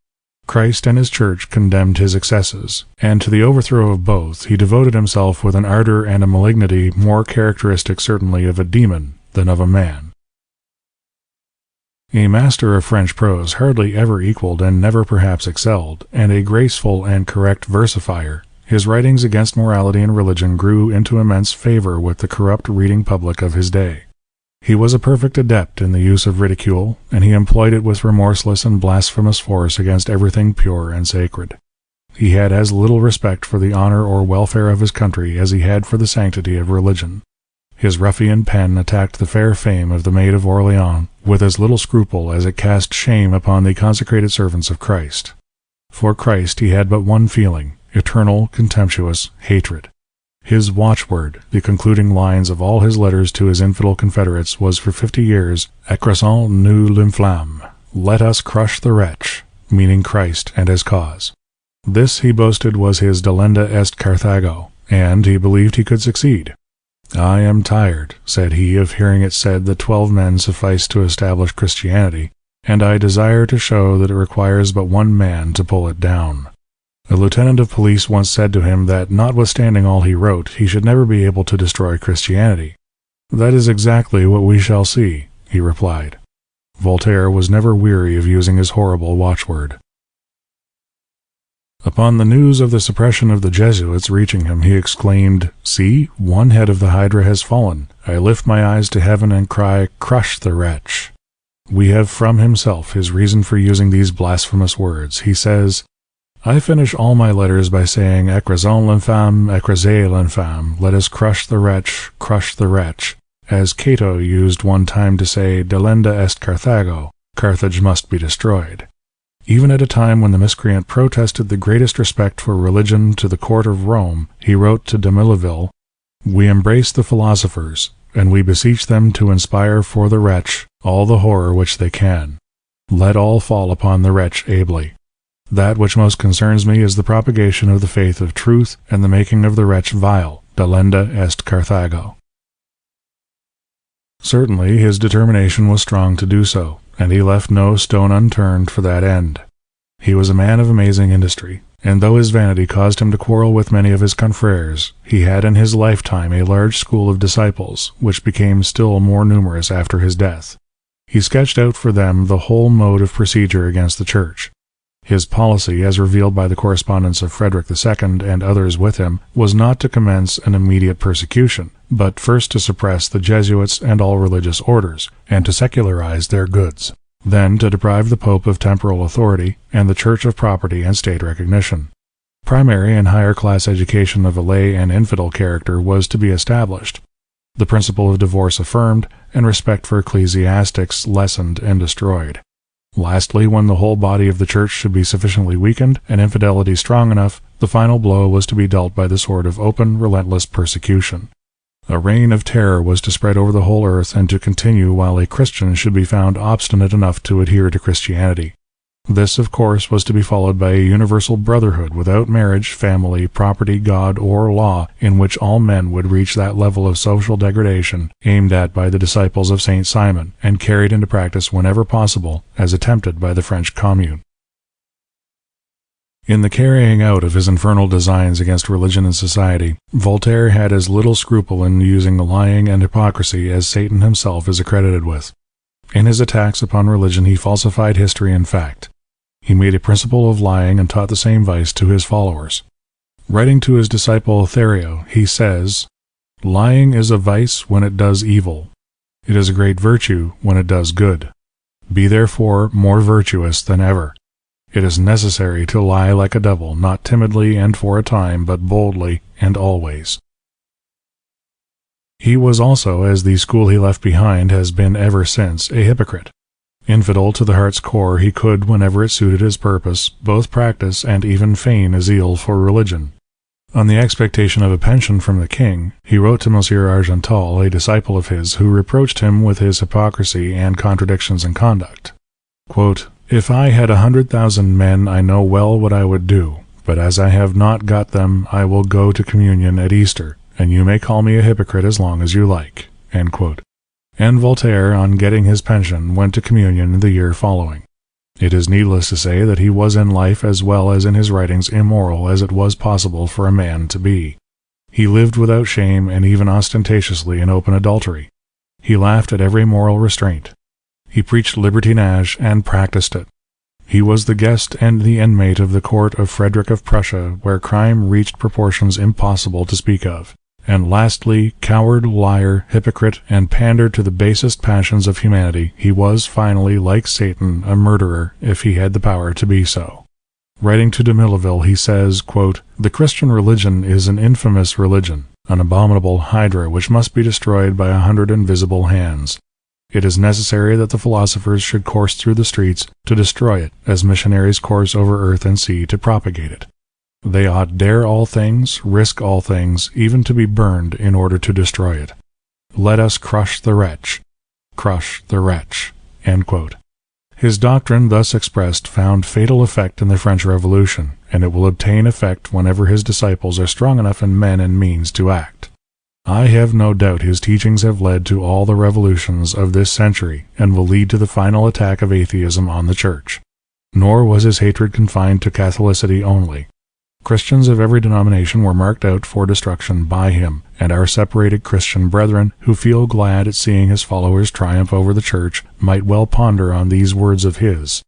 Christ and his Church condemned his excesses, and to the overthrow of both he devoted himself with an ardor and a malignity more characteristic certainly of a demon than of a man. A master of French prose hardly ever equaled and never perhaps excelled, and a graceful and correct versifier, his writings against morality and religion grew into immense favor with the corrupt reading public of his day. He was a perfect adept in the use of ridicule, and he employed it with remorseless and blasphemous force against everything pure and sacred. He had as little respect for the honor or welfare of his country as he had for the sanctity of religion. His ruffian pen attacked the fair fame of the Maid of Orleans with as little scruple as it cast shame upon the consecrated servants of Christ. For Christ he had but one feeling, eternal, contemptuous hatred. His watchword, the concluding lines of all his letters to his infidel confederates, was for 50 years, "Écrasons-nous l'infâme," let us crush the wretch, meaning Christ and his cause. This, he boasted, was his delenda est Carthago, and he believed he could succeed. "I am tired," said he, "of hearing it said that 12 men suffice to establish Christianity, and I desire to show that it requires but one man to pull it down." A lieutenant of police once said to him that, notwithstanding all he wrote, he should never be able to destroy Christianity. "That is exactly what we shall see," he replied. Voltaire was never weary of using his horrible watchword. Upon the news of the suppression of the Jesuits reaching him, he exclaimed, "See, one head of the Hydra has fallen. I lift my eyes to heaven and cry, 'Crush the wretch.'" We have from himself his reason for using these blasphemous words. He says, "I finish all my letters by saying, 'Écrasons l'infâme, écrasez l'infâme, let us crush the wretch,' as Cato used one time to say, 'Delenda est Carthago,' Carthage must be destroyed." Even at a time when the miscreant protested the greatest respect for religion to the court of Rome, he wrote to de Milleville, "We embrace the philosophers, and we beseech them to inspire for the wretch all the horror which they can. Let all fall upon the wretch ably. That which most concerns me is the propagation of the faith of truth and the making of the wretch vile, delenda est Carthago." Certainly his determination was strong to do so, and he left no stone unturned for that end. He was a man of amazing industry, and though his vanity caused him to quarrel with many of his confrères, he had in his lifetime a large school of disciples, which became still more numerous after his death. He sketched out for them the whole mode of procedure against the Church. His policy, as revealed by the correspondence of Frederick II and others with him, was not to commence an immediate persecution, but first to suppress the Jesuits and all religious orders, and to secularize their goods; then to deprive the Pope of temporal authority, and the Church of property and state recognition. Primary and higher class education of a lay and infidel character was to be established, the principle of divorce affirmed, and respect for ecclesiastics lessened and destroyed. Lastly, when the whole body of the Church should be sufficiently weakened, and infidelity strong enough, the final blow was to be dealt by the sword of open, relentless persecution. A reign of terror was to spread over the whole earth and to continue while a Christian should be found obstinate enough to adhere to Christianity. This, of course, was to be followed by a universal brotherhood without marriage, family, property, God, or law, in which all men would reach that level of social degradation aimed at by the disciples of St. Simon, and carried into practice whenever possible, as attempted by the French Commune. In the carrying out of his infernal designs against religion and society, Voltaire had as little scruple in using lying and hypocrisy as Satan himself is accredited with. In his attacks upon religion he falsified history and fact. He made a principle of lying and taught the same vice to his followers. Writing to his disciple Therio, he says, "Lying is a vice when it does evil. It is a great virtue when it does good. Be therefore more virtuous than ever. It is necessary to lie like a devil, not timidly and for a time, but boldly and always." He was also, as the school he left behind has been ever since, a hypocrite. Infidel to the heart's core, he could, whenever it suited his purpose, both practice and even feign a zeal for religion. On the expectation of a pension from the king, he wrote to Monsieur Argental, a disciple of his, who reproached him with his hypocrisy and contradictions in conduct. Quote, "If I had 100,000 men, I know well what I would do, but as I have not got them, I will go to communion at Easter, and you may call me a hypocrite as long as you like." End quote. And Voltaire, on getting his pension, went to communion the year following. It is needless to say that he was in life as well as in his writings immoral as it was possible for a man to be. He lived without shame and even ostentatiously in open adultery. He laughed at every moral restraint. He preached libertinage and practiced it. He was the guest and the inmate of the court of Frederick of Prussia, where crime reached proportions impossible to speak of. And lastly, coward, liar, hypocrite, and pandered to the basest passions of humanity, he was finally, like Satan, a murderer, if he had the power to be so. Writing to de Milleville, he says, quote, "The Christian religion is an infamous religion, an abominable hydra which must be destroyed by 100 invisible hands. It is necessary that the philosophers should course through the streets to destroy it, as missionaries course over earth and sea to propagate it. They ought dare all things, risk all things, even to be burned in order to destroy it. Let us crush the wretch. Crush the wretch." End quote. His doctrine, thus expressed, found fatal effect in the French Revolution, and it will obtain effect whenever his disciples are strong enough in men and means to act. I have no doubt his teachings have led to all the revolutions of this century, and will lead to the final attack of atheism on the Church. Nor was his hatred confined to Catholicity only. Christians of every denomination were marked out for destruction by him, and our separated Christian brethren, who feel glad at seeing his followers triumph over the Church, might well ponder on these words of his.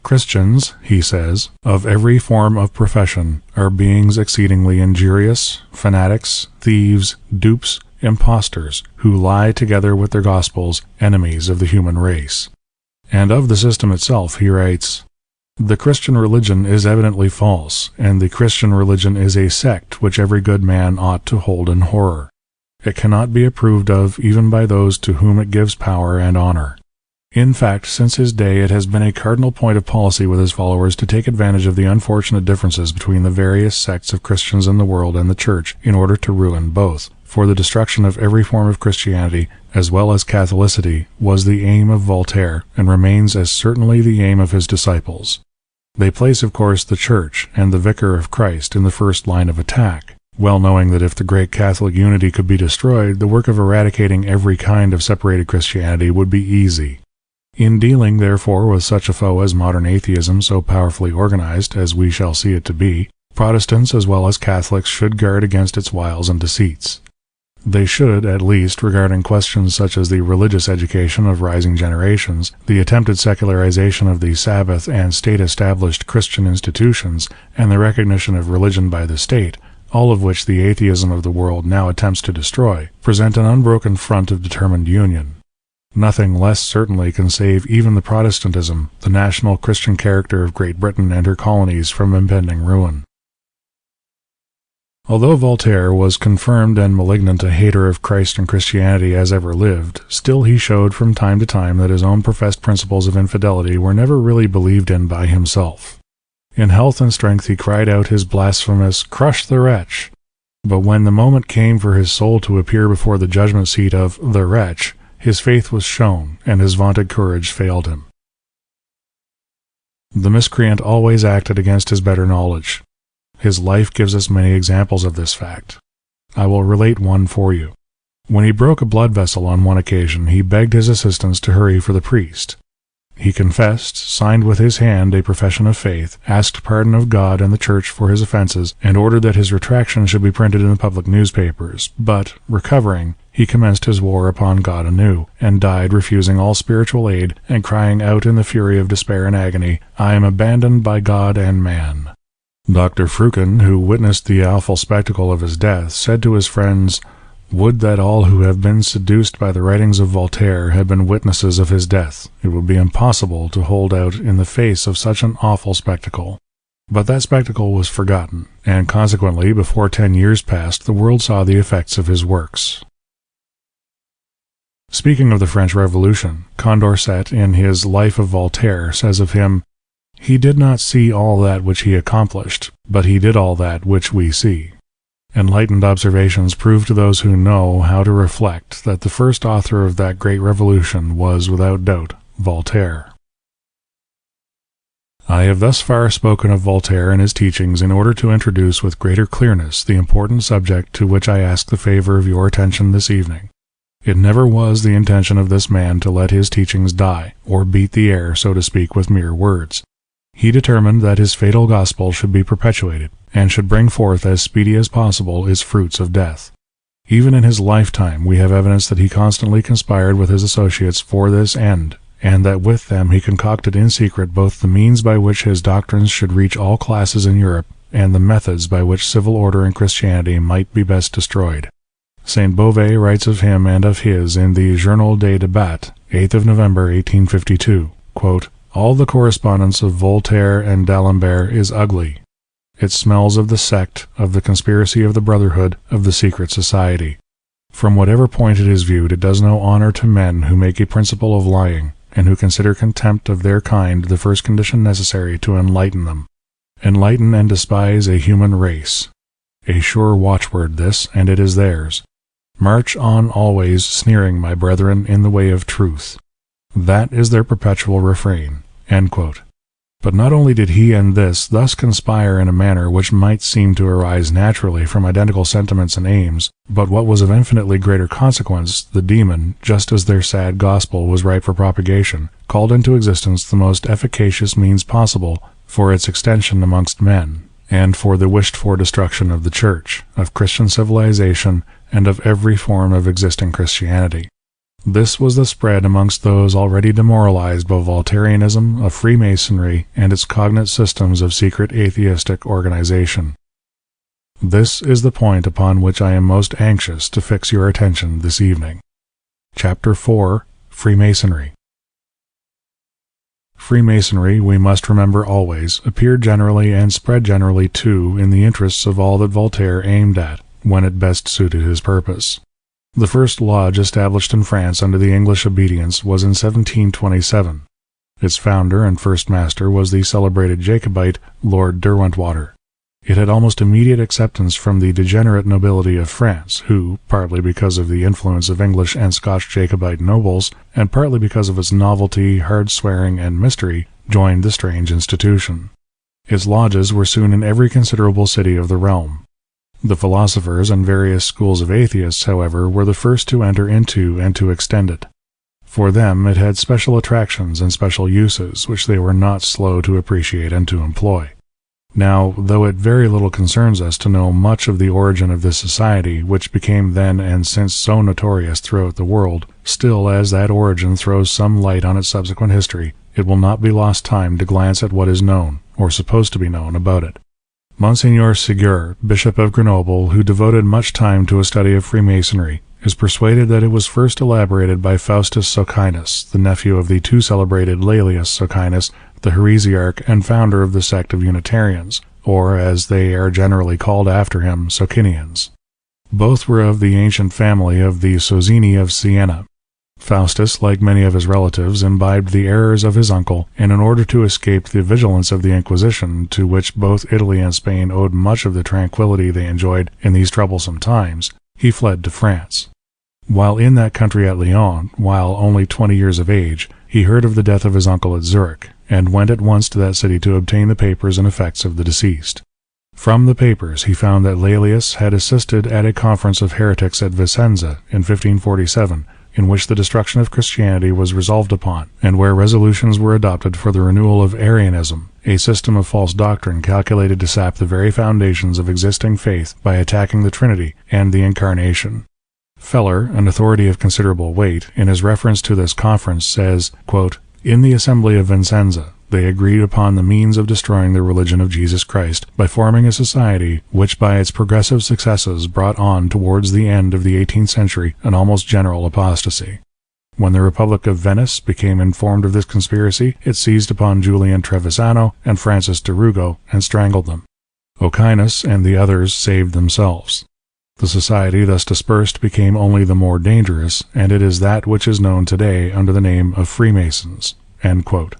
"Christians," he says, "of every form of profession, are beings exceedingly injurious, fanatics, thieves, dupes, impostors, who lie together with their gospels, enemies of the human race." And of the system itself he writes, "The Christian religion is evidently false, and the Christian religion is a sect which every good man ought to hold in horror. It cannot be approved of even by those to whom it gives power and honor. In fact, since his day it has been a cardinal point of policy with his followers to take advantage of the unfortunate differences between the various sects of Christians in the world and the Church in order to ruin both, for the destruction of every form of Christianity, as well as Catholicity, was the aim of Voltaire, and remains as certainly the aim of his disciples. They place, of course, the Church and the Vicar of Christ in the first line of attack, well knowing that if the great Catholic unity could be destroyed, the work of eradicating every kind of separated Christianity would be easy. In dealing, therefore, with such a foe as modern atheism, so powerfully organized, as we shall see it to be, Protestants as well as Catholics should guard against its wiles and deceits. They should, at least, regarding questions such as the religious education of rising generations, the attempted secularization of the Sabbath and state-established Christian institutions, and the recognition of religion by the state, all of which the atheism of the world now attempts to destroy, present an unbroken front of determined union. Nothing less certainly can save even the Protestantism, the national Christian character of Great Britain and her colonies, from impending ruin. Although Voltaire was confirmed and malignant a hater of Christ and Christianity as ever lived, still he showed from time to time that his own professed principles of infidelity were never really believed in by himself. In health and strength he cried out his blasphemous, "Crush the wretch!" But when the moment came for his soul to appear before the judgment seat of the wretch, his faith was shown, and his vaunted courage failed him. The miscreant always acted against his better knowledge. His life gives us many examples of this fact. I will relate one for you. When he broke a blood vessel on one occasion, he begged his assistants to hurry for the priest. He confessed, signed with his hand a profession of faith, asked pardon of God and the Church for his offenses, and ordered that his retraction should be printed in the public newspapers. But, recovering, he commenced his war upon God anew, and died refusing all spiritual aid, and crying out in the fury of despair and agony, "I am abandoned by God and man." Dr. Fruchen, who witnessed the awful spectacle of his death, said to his friends, "Would that all who have been seduced by the writings of Voltaire had been witnesses of his death. It would be impossible to hold out in the face of such an awful spectacle." But that spectacle was forgotten, and consequently, before 10 years passed, the world saw the effects of his works. Speaking of the French Revolution, Condorcet, in his Life of Voltaire, says of him, "He did not see all that which he accomplished, but he did all that which we see." Enlightened observations prove to those who know how to reflect that the first author of that great revolution was, without doubt, Voltaire. I have thus far spoken of Voltaire and his teachings in order to introduce with greater clearness the important subject to which I ask the favor of your attention this evening. It never was the intention of this man to let his teachings die, or beat the air, so to speak, with mere words. He determined that his fatal gospel should be perpetuated, and should bring forth as speedy as possible its fruits of death. Even in his lifetime we have evidence that he constantly conspired with his associates for this end, and that with them he concocted in secret both the means by which his doctrines should reach all classes in Europe, and the methods by which civil order in Christianity might be best destroyed. St. Beauvais writes of him and of his in the Journal des Débats, 8th of November, 1852, quote, "All the correspondence of Voltaire and d'Alembert is ugly. It smells of the sect, of the conspiracy of the brotherhood, of the secret society. From whatever point it is viewed, it does no honor to men who make a principle of lying, and who consider contempt of their kind the first condition necessary to enlighten them. Enlighten and despise a human race. A sure watchword this, and it is theirs. March on always, sneering, my brethren, in the way of truth. That is their perpetual refrain." End quote. But not only did he and this thus conspire in a manner which might seem to arise naturally from identical sentiments and aims, but what was of infinitely greater consequence, the demon, just as their sad gospel was ripe for propagation, called into existence the most efficacious means possible for its extension amongst men, and for the wished-for destruction of the Church, of Christian civilization, and of every form of existing Christianity. This was the spread amongst those already demoralized by Voltaireanism, of Freemasonry, and its cognate systems of secret atheistic organization. This is the point upon which I am most anxious to fix your attention this evening. Chapter 4. Freemasonry. Freemasonry, we must remember always, appeared generally and spread generally too in the interests of all that Voltaire aimed at, when it best suited his purpose. The first lodge established in France under the English obedience was in 1727. Its founder and first master was the celebrated Jacobite Lord Derwentwater. It had almost immediate acceptance from the degenerate nobility of France, who, partly because of the influence of English and Scotch Jacobite nobles, and partly because of its novelty, hard swearing, and mystery, joined the strange institution. Its lodges were soon in every considerable city of the realm. The philosophers and various schools of atheists, however, were the first to enter into and to extend it. For them it had special attractions and special uses, which they were not slow to appreciate and to employ. Now, though it very little concerns us to know much of the origin of this society, which became then and since so notorious throughout the world, still as that origin throws some light on its subsequent history, it will not be lost time to glance at what is known, or supposed to be known, about it. Monsignor Ségur, Bishop of Grenoble, who devoted much time to a study of Freemasonry, is persuaded that it was first elaborated by Faustus Socinus, the nephew of the too celebrated Laelius Socinus, the heresiarch and founder of the sect of Unitarians, or, as they are generally called after him, Socinians. Both were of the ancient family of the Sozzini of Siena. Faustus, like many of his relatives, imbibed the errors of his uncle, and in order to escape the vigilance of the Inquisition, to which both Italy and Spain owed much of the tranquillity they enjoyed in these troublesome times, he fled to France. While in that country at Lyon, while only 20 years of age, he heard of the death of his uncle at Zurich, and went at once to that city to obtain the papers and effects of the deceased. From the papers he found that Laelius had assisted at a conference of heretics at Vicenza in 1547, in which the destruction of Christianity was resolved upon, and where resolutions were adopted for the renewal of Arianism, a system of false doctrine calculated to sap the very foundations of existing faith by attacking the Trinity and the Incarnation. Feller, an authority of considerable weight, in his reference to this conference, says, quote, "In the assembly of Vincenza, they agreed upon the means of destroying the religion of Jesus Christ by forming a society which by its progressive successes brought on towards the end of the 18th century an almost general apostasy. When the Republic of Venice became informed of this conspiracy, it seized upon Julian Trevisano and Francis de Rugo and strangled them. Ochinus and the others saved themselves. The society thus dispersed became only the more dangerous, and it is that which is known today under the name of Freemasons." End quote.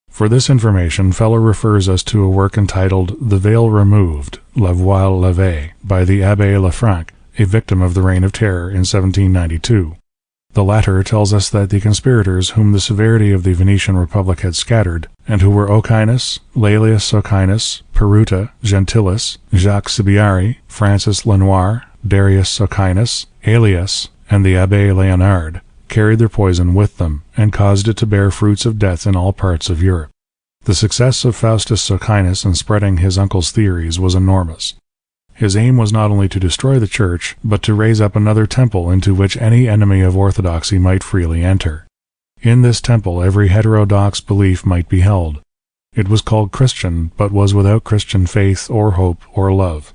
For this information, Feller refers us to a work entitled The Veil Removed, La Voile Levée, by the Abbé Lefranc, a victim of the Reign of Terror in 1792. The latter tells us that the conspirators whom the severity of the Venetian Republic had scattered, and who were Ochinus, Laelius Ochinus, Peruta, Gentilis, Jacques Sibiari, Francis Lenoir, Darius Ochinus, Aelius, and the Abbé Leonard, carried their poison with them, and caused it to bear fruits of death in all parts of Europe. The success of Faustus Ochinus in spreading his uncle's theories was enormous. His aim was not only to destroy the Church, but to raise up another temple into which any enemy of orthodoxy might freely enter. In this temple every heterodox belief might be held. It was called Christian, but was without Christian faith or hope or love.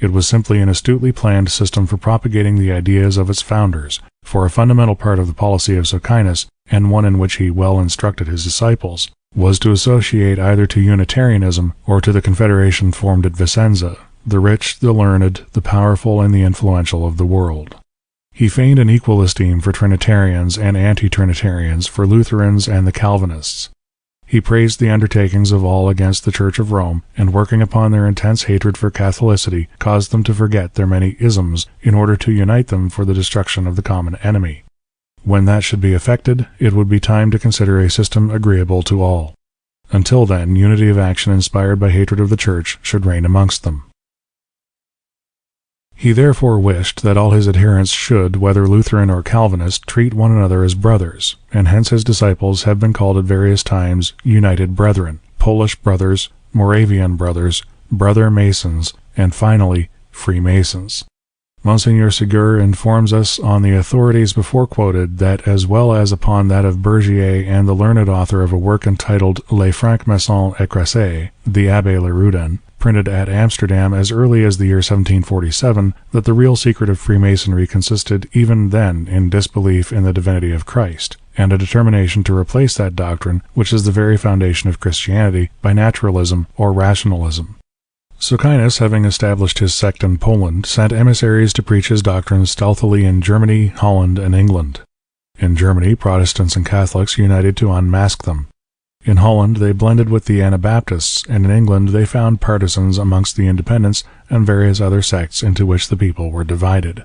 It was simply an astutely planned system for propagating the ideas of its founders, for a fundamental part of the policy of Ochinus, and one in which he well instructed his disciples, was to associate either to Unitarianism or to the confederation formed at Vicenza, the rich, the learned, the powerful, and the influential of the world. He feigned an equal esteem for Trinitarians and anti-Trinitarians, for Lutherans and the Calvinists. He praised the undertakings of all against the Church of Rome, and working upon their intense hatred for Catholicity, caused them to forget their many isms, in order to unite them for the destruction of the common enemy. When that should be effected, it would be time to consider a system agreeable to all. Until then, unity of action inspired by hatred of the Church should reign amongst them. He therefore wished that all his adherents should, whether Lutheran or Calvinist, treat one another as brothers, and hence his disciples have been called at various times United Brethren, Polish Brothers, Moravian Brothers, Brother Masons, and finally, Freemasons. Monsignor Ségur informs us on the authorities before quoted that, as well as upon that of Bergier and the learned author of a work entitled Les Francs-Maçons Écrasés, the Abbé Lerouden, printed at Amsterdam as early as the year 1747, that the real secret of Freemasonry consisted even then in disbelief in the divinity of Christ, and a determination to replace that doctrine, which is the very foundation of Christianity, by naturalism or rationalism. Ochinus, having established his sect in Poland, sent emissaries to preach his doctrines stealthily in Germany, Holland, and England. In Germany, Protestants and Catholics united to unmask them. In Holland, they blended with the Anabaptists, and in England they found partisans amongst the Independents and various other sects into which the people were divided.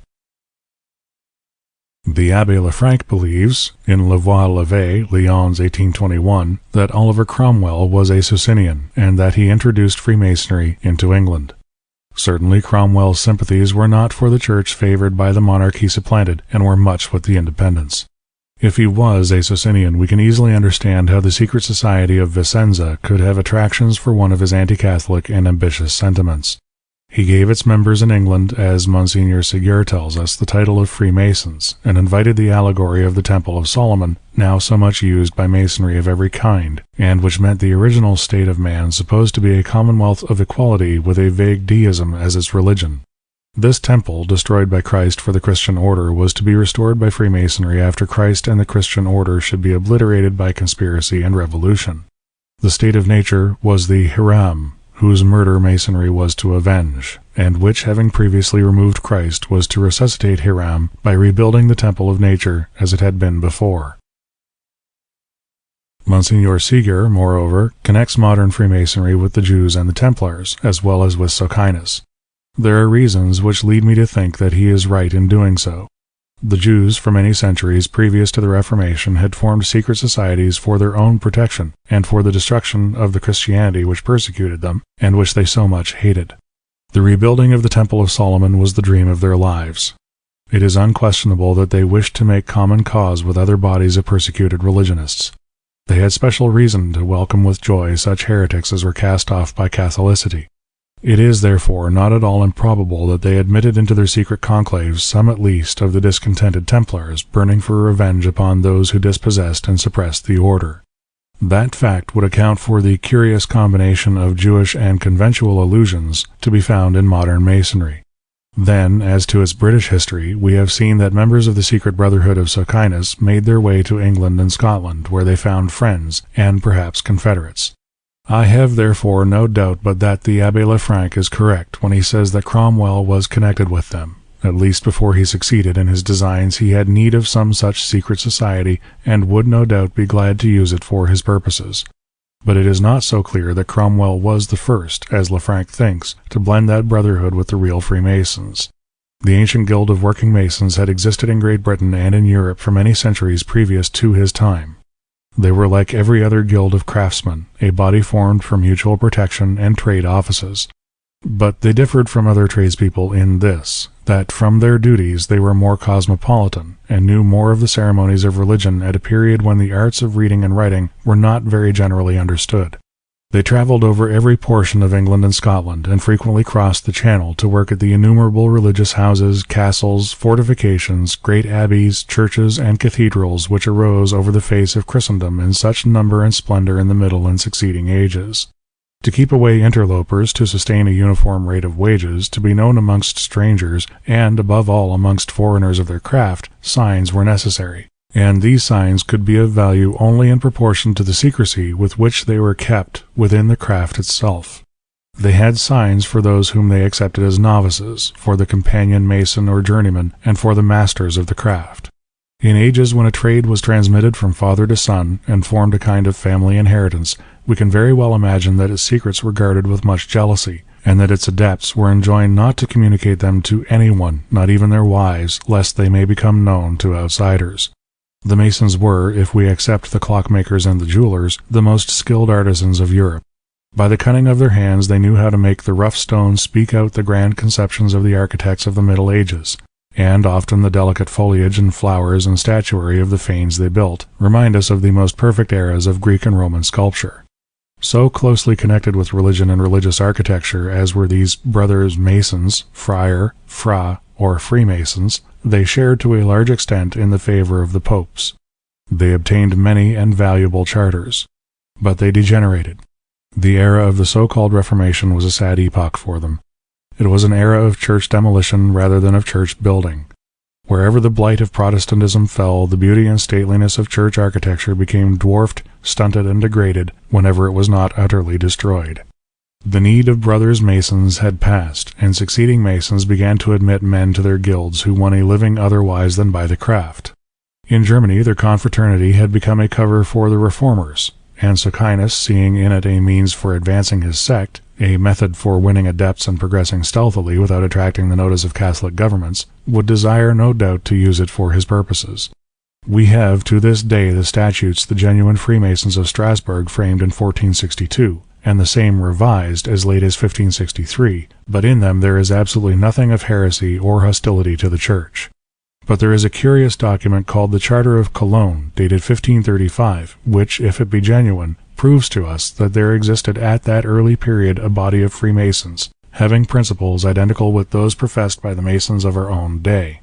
The Abbé Lefranc believes, in La Voile Levée, Lyons 1821, that Oliver Cromwell was a Socinian, and that he introduced Freemasonry into England. Certainly Cromwell's sympathies were not for the Church favored by the monarch he supplanted, and were much with the Independents. If he was a Socinian, we can easily understand how the secret society of Vicenza could have attractions for one of his anti-Catholic and ambitious sentiments. He gave its members in England, as Monsignor Ségur tells us, the title of Freemasons, and invited the allegory of the Temple of Solomon, now so much used by Masonry of every kind, and which meant the original state of man supposed to be a commonwealth of equality with a vague deism as its religion. This temple, destroyed by Christ for the Christian order, was to be restored by Freemasonry after Christ and the Christian order should be obliterated by conspiracy and revolution. The state of nature was the Hiram, whose murder Masonry was to avenge, and which, having previously removed Christ, was to resuscitate Hiram by rebuilding the temple of nature as it had been before. Monsignor Ségur, moreover, connects modern Freemasonry with the Jews and the Templars, as well as with Ochinus. There are reasons which lead me to think that he is right in doing so. The Jews, for many centuries previous to the Reformation, had formed secret societies for their own protection, and for the destruction of the Christianity which persecuted them, and which they so much hated. The rebuilding of the Temple of Solomon was the dream of their lives. It is unquestionable that they wished to make common cause with other bodies of persecuted religionists. They had special reason to welcome with joy such heretics as were cast off by Catholicity. It is, therefore, not at all improbable that they admitted into their secret conclaves some at least of the discontented Templars, burning for revenge upon those who dispossessed and suppressed the order. That fact would account for the curious combination of Jewish and conventual allusions to be found in modern Masonry. Then, as to its British history, we have seen that members of the secret brotherhood of Socinus made their way to England and Scotland, where they found friends, and perhaps confederates. I have therefore no doubt but that the Abbé Lefranc is correct when he says that Cromwell was connected with them. At least before he succeeded in his designs he had need of some such secret society, and would no doubt be glad to use it for his purposes. But it is not so clear that Cromwell was the first, as Lefranc thinks, to blend that brotherhood with the real Freemasons. The ancient guild of working Masons had existed in Great Britain and in Europe for many centuries previous to his time. They were like every other guild of craftsmen, a body formed for mutual protection and trade offices. But they differed from other tradespeople in this, that from their duties they were more cosmopolitan, and knew more of the ceremonies of religion at a period when the arts of reading and writing were not very generally understood. They travelled over every portion of England and Scotland, and frequently crossed the Channel to work at the innumerable religious houses, castles, fortifications, great abbeys, churches, and cathedrals which arose over the face of Christendom in such number and splendour in the Middle and succeeding ages. To keep away interlopers, to sustain a uniform rate of wages, to be known amongst strangers, and, above all, amongst foreigners of their craft, signs were necessary, and these signs could be of value only in proportion to the secrecy with which they were kept within the craft itself. They had signs for those whom they accepted as novices, for the companion mason or journeyman, and for the masters of the craft. In ages when a trade was transmitted from father to son, and formed a kind of family inheritance, we can very well imagine that its secrets were guarded with much jealousy, and that its adepts were enjoined not to communicate them to anyone, not even their wives, lest they may become known to outsiders. The Masons were, if we except the clockmakers and the jewelers, the most skilled artisans of Europe. By the cunning of their hands they knew how to make the rough stones speak out the grand conceptions of the architects of the Middle Ages, and often the delicate foliage and flowers and statuary of the fanes they built remind us of the most perfect eras of Greek and Roman sculpture. So closely connected with religion and religious architecture as were these brothers Masons, Friar, Fra, or Freemasons, they shared to a large extent in the favour of the popes. They obtained many and valuable charters. But they degenerated. The era of the so-called Reformation was a sad epoch for them. It was an era of church demolition rather than of church building. Wherever the blight of Protestantism fell, the beauty and stateliness of church architecture became dwarfed, stunted, and degraded whenever it was not utterly destroyed. The need of brothers Masons had passed, and succeeding Masons began to admit men to their guilds who won a living otherwise than by the craft. In Germany their confraternity had become a cover for the reformers, and Socinus, seeing in it a means for advancing his sect, a method for winning adepts and progressing stealthily without attracting the notice of Catholic governments, would desire no doubt to use it for his purposes. We have to this day the statutes the genuine Freemasons of Strasbourg framed in 1462, and the same revised as late as 1563, but in them there is absolutely nothing of heresy or hostility to the Church. But there is a curious document called the Charter of Cologne, dated 1535, which, if it be genuine, proves to us that there existed at that early period a body of Freemasons, having principles identical with those professed by the Masons of our own day.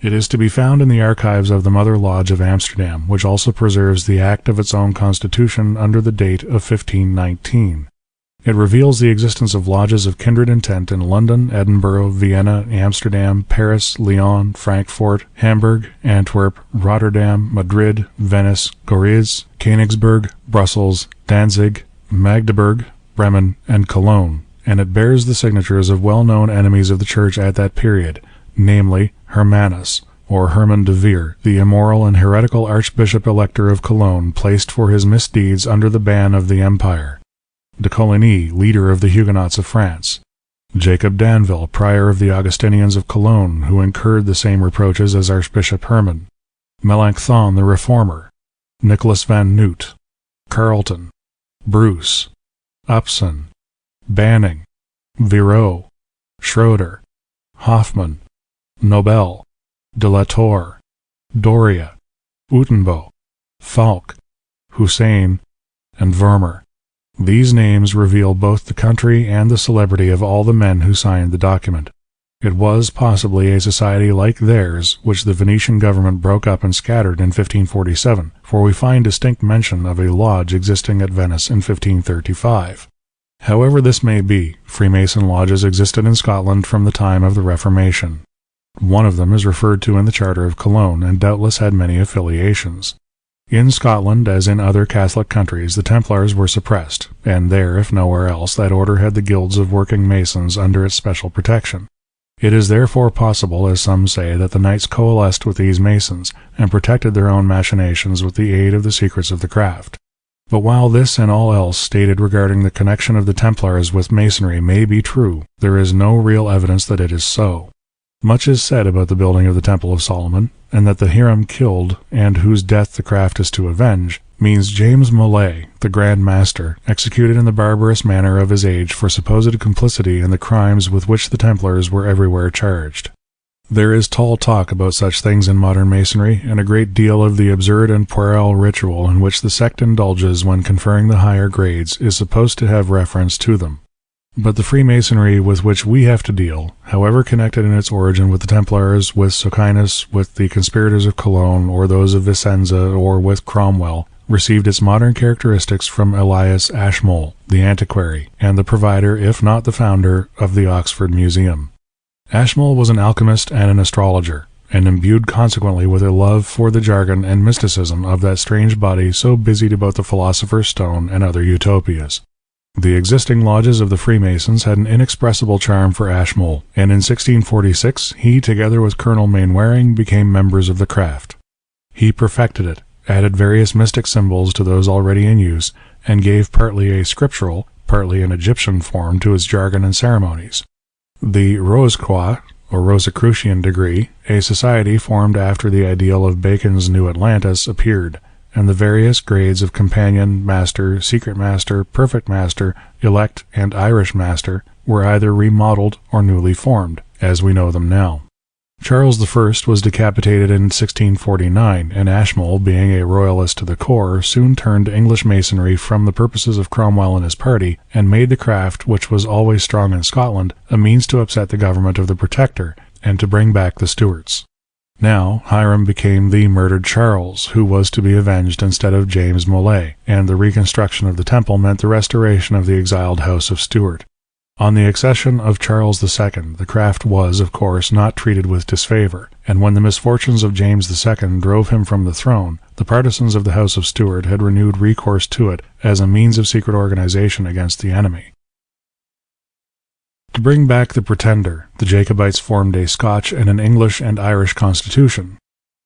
It is to be found in the archives of the Mother Lodge of Amsterdam, which also preserves the act of its own constitution under the date of 1519. It reveals the existence of lodges of kindred intent in London, Edinburgh, Vienna, Amsterdam, Paris, Lyon, Frankfurt, Hamburg, Antwerp, Rotterdam, Madrid, Venice, Gorizia, Königsberg, Brussels, Danzig, Magdeburg, Bremen, and Cologne, and it bears the signatures of well-known enemies of the Church at that period, namely Hermanus, or Herman de Vere, the immoral and heretical Archbishop-Elector of Cologne, placed for his misdeeds under the ban of the Empire; de Coligny, leader of the Huguenots of France; Jacob Danville, prior of the Augustinians of Cologne, who incurred the same reproaches as Archbishop Herman; Melanchthon the Reformer; Nicholas van Noot; Carleton; Bruce; Upson; Banning; Viraud; Schroeder; Hoffman; Nobel; de la Torre, Doria, Utenbo, Falk, Hussein, and Vermeer. These names reveal both the country and the celebrity of all the men who signed the document. It was possibly a society like theirs which the Venetian government broke up and scattered in 1547, for we find distinct mention of a lodge existing at Venice in 1535. However this may be, Freemason lodges existed in Scotland from the time of the Reformation. One of them is referred to in the Charter of Cologne, and doubtless had many affiliations. In Scotland, as in other Catholic countries, the Templars were suppressed, and there, if nowhere else, that order had the guilds of working Masons under its special protection. It is therefore possible, as some say, that the Knights coalesced with these Masons, and protected their own machinations with the aid of the secrets of the craft. But while this and all else stated regarding the connection of the Templars with Masonry may be true, there is no real evidence that it is so. Much is said about the building of the Temple of Solomon, and that the Hiram killed, and whose death the craft is to avenge, means James Molay, the Grand Master, executed in the barbarous manner of his age for supposed complicity in the crimes with which the Templars were everywhere charged. There is tall talk about such things in modern Masonry, and a great deal of the absurd and puerile ritual in which the sect indulges when conferring the higher grades is supposed to have reference to them. But the Freemasonry with which we have to deal, however connected in its origin with the Templars, with Socinus, with the conspirators of Cologne, or those of Vicenza, or with Cromwell, received its modern characteristics from Elias Ashmole, the antiquary, and the provider, if not the founder, of the Oxford Museum. Ashmole was an alchemist and an astrologer, and imbued consequently with a love for the jargon and mysticism of that strange body so busied about the Philosopher's Stone and other utopias. The existing lodges of the Freemasons had an inexpressible charm for Ashmole, and in 1646 he, together with Colonel Mainwaring, became members of the craft. He perfected it, added various mystic symbols to those already in use, and gave partly a scriptural, partly an Egyptian form to its jargon and ceremonies. The Rose-Croix, or Rosicrucian degree, a society formed after the ideal of Bacon's New Atlantis, appeared, and the various grades of Companion, Master, Secret Master, Perfect Master, Elect, and Irish Master were either remodeled or newly formed, as we know them now. Charles I was decapitated in 1649, and Ashmole, being a royalist to the core, soon turned English Masonry from the purposes of Cromwell and his party, and made the craft, which was always strong in Scotland, a means to upset the government of the Protector, and to bring back the Stuarts. Now, Hiram became the murdered Charles, who was to be avenged instead of James Molay, and the reconstruction of the temple meant the restoration of the exiled House of Stuart. On the accession of Charles II, the craft was, of course, not treated with disfavor, and when the misfortunes of James II drove him from the throne, the partisans of the House of Stuart had renewed recourse to it as a means of secret organization against the enemy. To bring back the Pretender, the Jacobites formed a Scotch and an English and Irish constitution.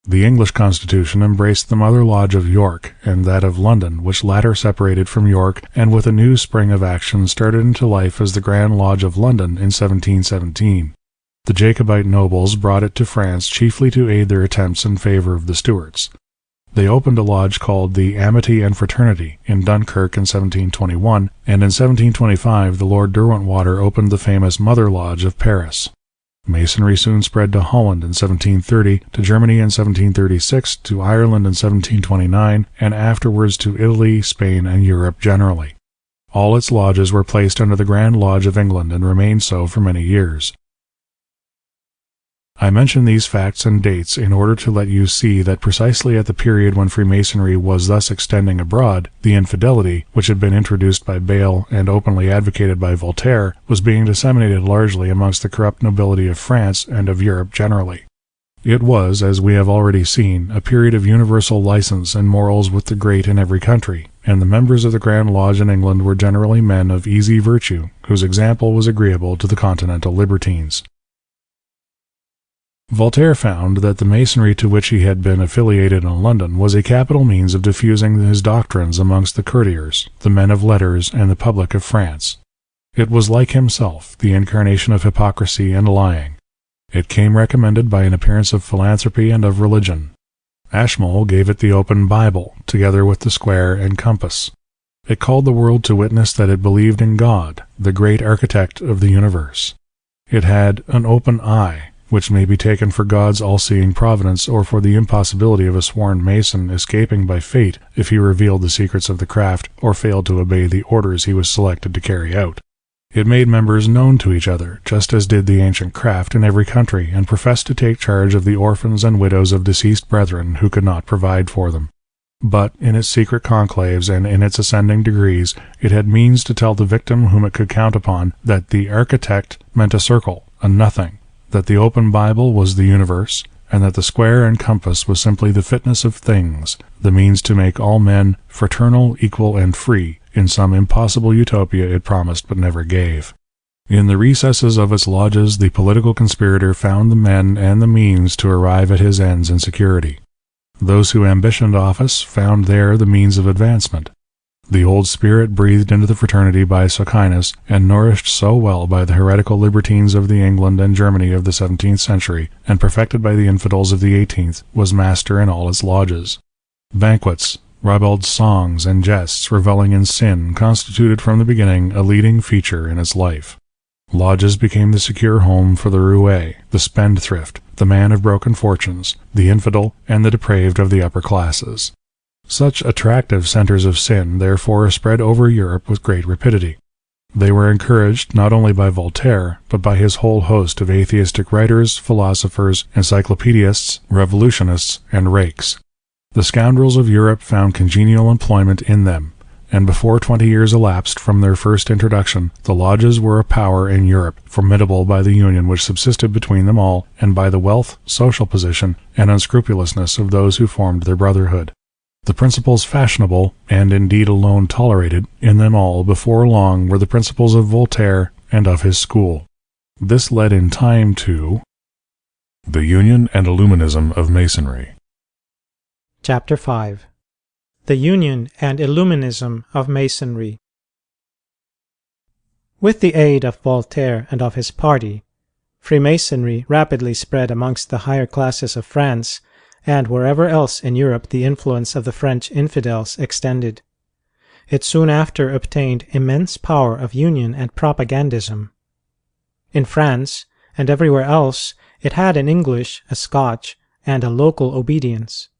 The English constitution embraced the Mother Lodge of York and that of London, which latter separated from York and with a new spring of action started into life as the Grand Lodge of London in 1717. The Jacobite nobles brought it to France chiefly to aid their attempts in favour of the Stuarts. They opened a lodge called the Amity and Fraternity in Dunkirk in 1721, and in 1725 the Lord Derwentwater opened the famous Mother Lodge of Paris. Masonry soon spread to Holland in 1730, to Germany in 1736, to Ireland in 1729, and afterwards to Italy, Spain, and Europe generally. All its lodges were placed under the Grand Lodge of England and remained so for many years. I mention these facts and dates in order to let you see that precisely at the period when Freemasonry was thus extending abroad, the infidelity, which had been introduced by Bayle and openly advocated by Voltaire, was being disseminated largely amongst the corrupt nobility of France and of Europe generally. It was, as we have already seen, a period of universal license and morals with the great in every country, and the members of the Grand Lodge in England were generally men of easy virtue, whose example was agreeable to the continental libertines. Voltaire found that the Masonry to which he had been affiliated in London was a capital means of diffusing his doctrines amongst the courtiers, the men of letters, and the public of France. It was like himself, the incarnation of hypocrisy and lying. It came recommended by an appearance of philanthropy and of religion. Ashmole gave it the open Bible, together with the square and compass. It called the world to witness that it believed in God, the great architect of the universe. It had an open eye, which may be taken for God's all-seeing providence or for the impossibility of a sworn Mason escaping by fate if he revealed the secrets of the craft or failed to obey the orders he was selected to carry out. It made members known to each other, just as did the ancient craft in every country, and professed to take charge of the orphans and widows of deceased brethren who could not provide for them. But, in its secret conclaves and in its ascending degrees, it had means to tell the victim whom it could count upon that the architect meant a circle, a nothing, that the open Bible was the universe, and that the square and compass was simply the fitness of things, the means to make all men fraternal, equal, and free, in some impossible utopia it promised but never gave. In the recesses of its lodges the political conspirator found the men and the means to arrive at his ends in security. Those who ambitioned office found there the means of advancement. The old spirit breathed into the fraternity by Socinus, and nourished so well by the heretical libertines of the England and Germany of the 17th century, and perfected by the infidels of the 18th, was master in all its lodges. Banquets, ribald songs, and jests revelling in sin constituted from the beginning a leading feature in its life. Lodges became the secure home for the roué, the spendthrift, the man of broken fortunes, the infidel, and the depraved of the upper classes. Such attractive centers of sin therefore spread over Europe with great rapidity. They were encouraged not only by Voltaire, but by his whole host of atheistic writers, philosophers, encyclopedists, revolutionists, and rakes. The scoundrels of Europe found congenial employment in them, and before 20 years elapsed from their first introduction, the lodges were a power in Europe, formidable by the union which subsisted between them all, and by the wealth, social position, and unscrupulousness of those who formed their brotherhood. The principles fashionable, and indeed alone tolerated, in them all before long were the principles of Voltaire and of his school. This led in time to the Union and Illuminism of Masonry. Chapter 5. The Union and Illuminism of Masonry. With the aid of Voltaire and of his party, Freemasonry rapidly spread amongst the higher classes of France, and wherever else in Europe the influence of the French infidels extended. It soon after obtained immense power of union and propagandism. In France, and everywhere else, it had an English, a Scotch, and a local obedience.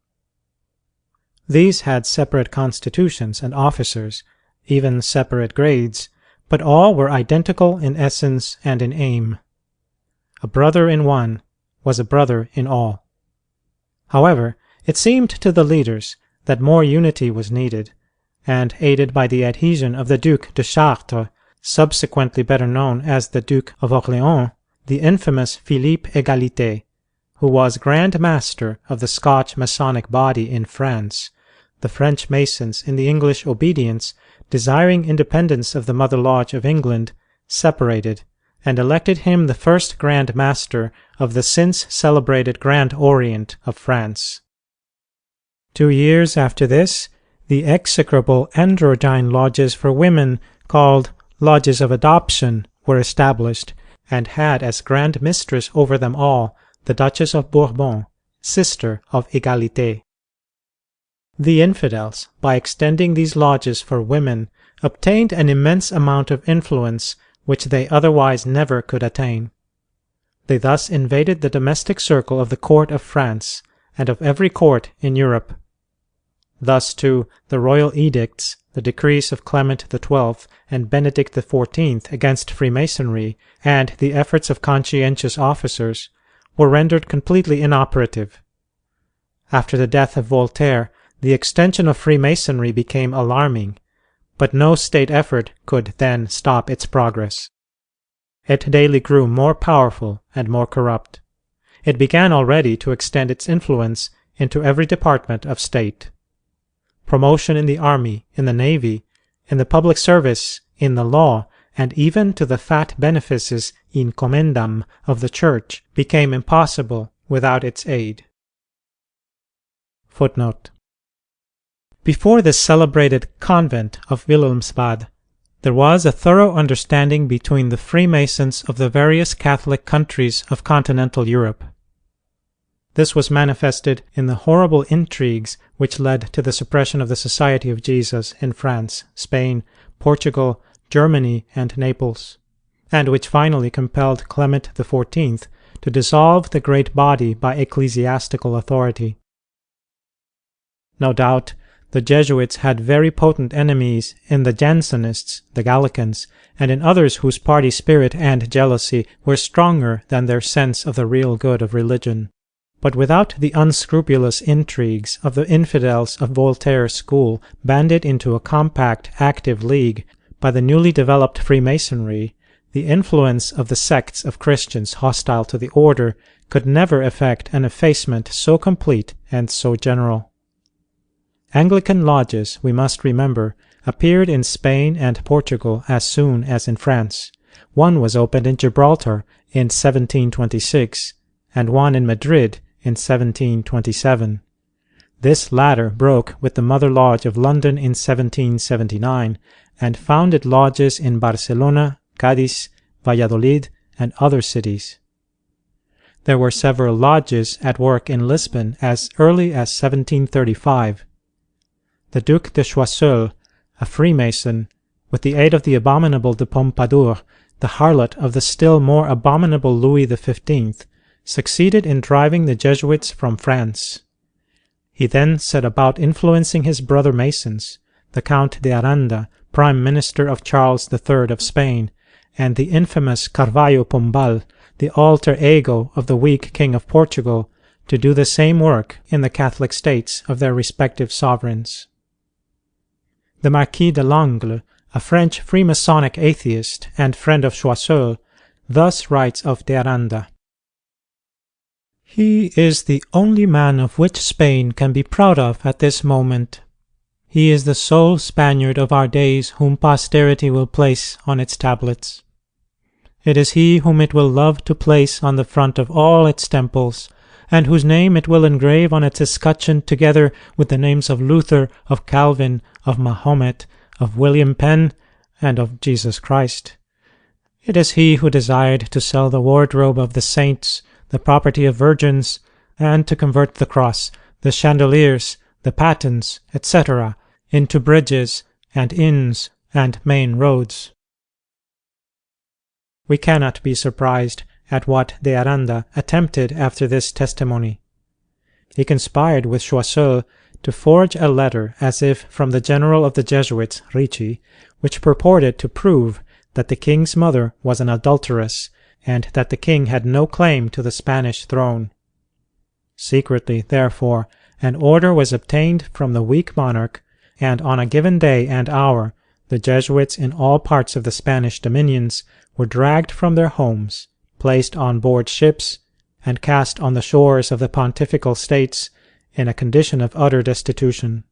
These had separate constitutions and officers, even separate grades, but all were identical in essence and in aim. A brother in one was a brother in all. However, it seemed to the leaders that more unity was needed, and aided by the adhesion of the Duc de Chartres, subsequently better known as the Duke of Orléans, the infamous Philippe Égalité, who was Grand Master of the Scotch Masonic body in France, the French Masons in the English obedience, desiring independence of the Mother Lodge of England, separated, and elected him the first Grand Master of the since celebrated Grand Orient of France. 2 years after this, the execrable androgyne lodges for women, called Lodges of Adoption, were established, and had as Grand Mistress over them all the Duchess of Bourbon, sister of Égalité. The infidels, by extending these lodges for women, obtained an immense amount of influence which they otherwise never could attain. They thus invaded the domestic circle of the court of France, and of every court in Europe. Thus, too, the royal edicts, the decrees of Clement XII and Benedict XIV against Freemasonry, and the efforts of conscientious officers, were rendered completely inoperative. After the death of Voltaire, the extension of Freemasonry became alarming, but no state effort could then stop its progress. It daily grew more powerful and more corrupt. It began already to extend its influence into every department of state. Promotion in the army, in the navy, in the public service, in the law, and even to the fat benefices in commendam of the Church became impossible without its aid. Footnote. Before the celebrated convent of Wilhelmsbad, there was a thorough understanding between the Freemasons of the various Catholic countries of continental Europe. This was manifested in the horrible intrigues which led to the suppression of the Society of Jesus in France, Spain, Portugal, Germany, and Naples, and which finally compelled Clement XIV to dissolve the great body by ecclesiastical authority. No doubt, the Jesuits had very potent enemies in the Jansenists, the Gallicans, and in others whose party spirit and jealousy were stronger than their sense of the real good of religion. But without the unscrupulous intrigues of the infidels of Voltaire's school banded into a compact, active league by the newly developed Freemasonry, the influence of the sects of Christians hostile to the order could never effect an effacement so complete and so general. Anglican lodges, we must remember, appeared in Spain and Portugal as soon as in France. One was opened in Gibraltar in 1726, and one in Madrid in 1727. This latter broke with the Mother Lodge of London in 1779, and founded lodges in Barcelona, Cadiz, Valladolid, and other cities. There were several lodges at work in Lisbon as early as 1735. The Duc de Choiseul, a Freemason, with the aid of the abominable de Pompadour, the harlot of the still more abominable Louis XV, succeeded in driving the Jesuits from France. He then set about influencing his brother Masons, the Count de Aranda, Prime Minister of Charles III of Spain, and the infamous Carvalho Pombal, the alter ego of the weak King of Portugal, to do the same work in the Catholic states of their respective sovereigns. The Marquis de Langle, a French Freemasonic atheist and friend of Choiseul, thus writes of de Aranda: "He is the only man of which Spain can be proud of at this moment. He is the sole Spaniard of our days whom posterity will place on its tablets. It is he whom it will love to place on the front of all its temples, and whose name it will engrave on its escutcheon together with the names of Luther, of Calvin, of Mahomet, of William Penn, and of Jesus Christ. It is he who desired to sell the wardrobe of the saints, the property of virgins, and to convert the cross, the chandeliers, the patens, etc., into bridges and inns and main roads." We cannot be surprised at what de Aranda attempted after this testimony. He conspired with Choiseul to forge a letter as if from the general of the Jesuits, Ricci, which purported to prove that the king's mother was an adulteress, and that the king had no claim to the Spanish throne. Secretly, therefore, an order was obtained from the weak monarch, and on a given day and hour the Jesuits in all parts of the Spanish dominions were dragged from their homes, placed on board ships, and cast on the shores of the Pontifical States in a condition of utter destitution.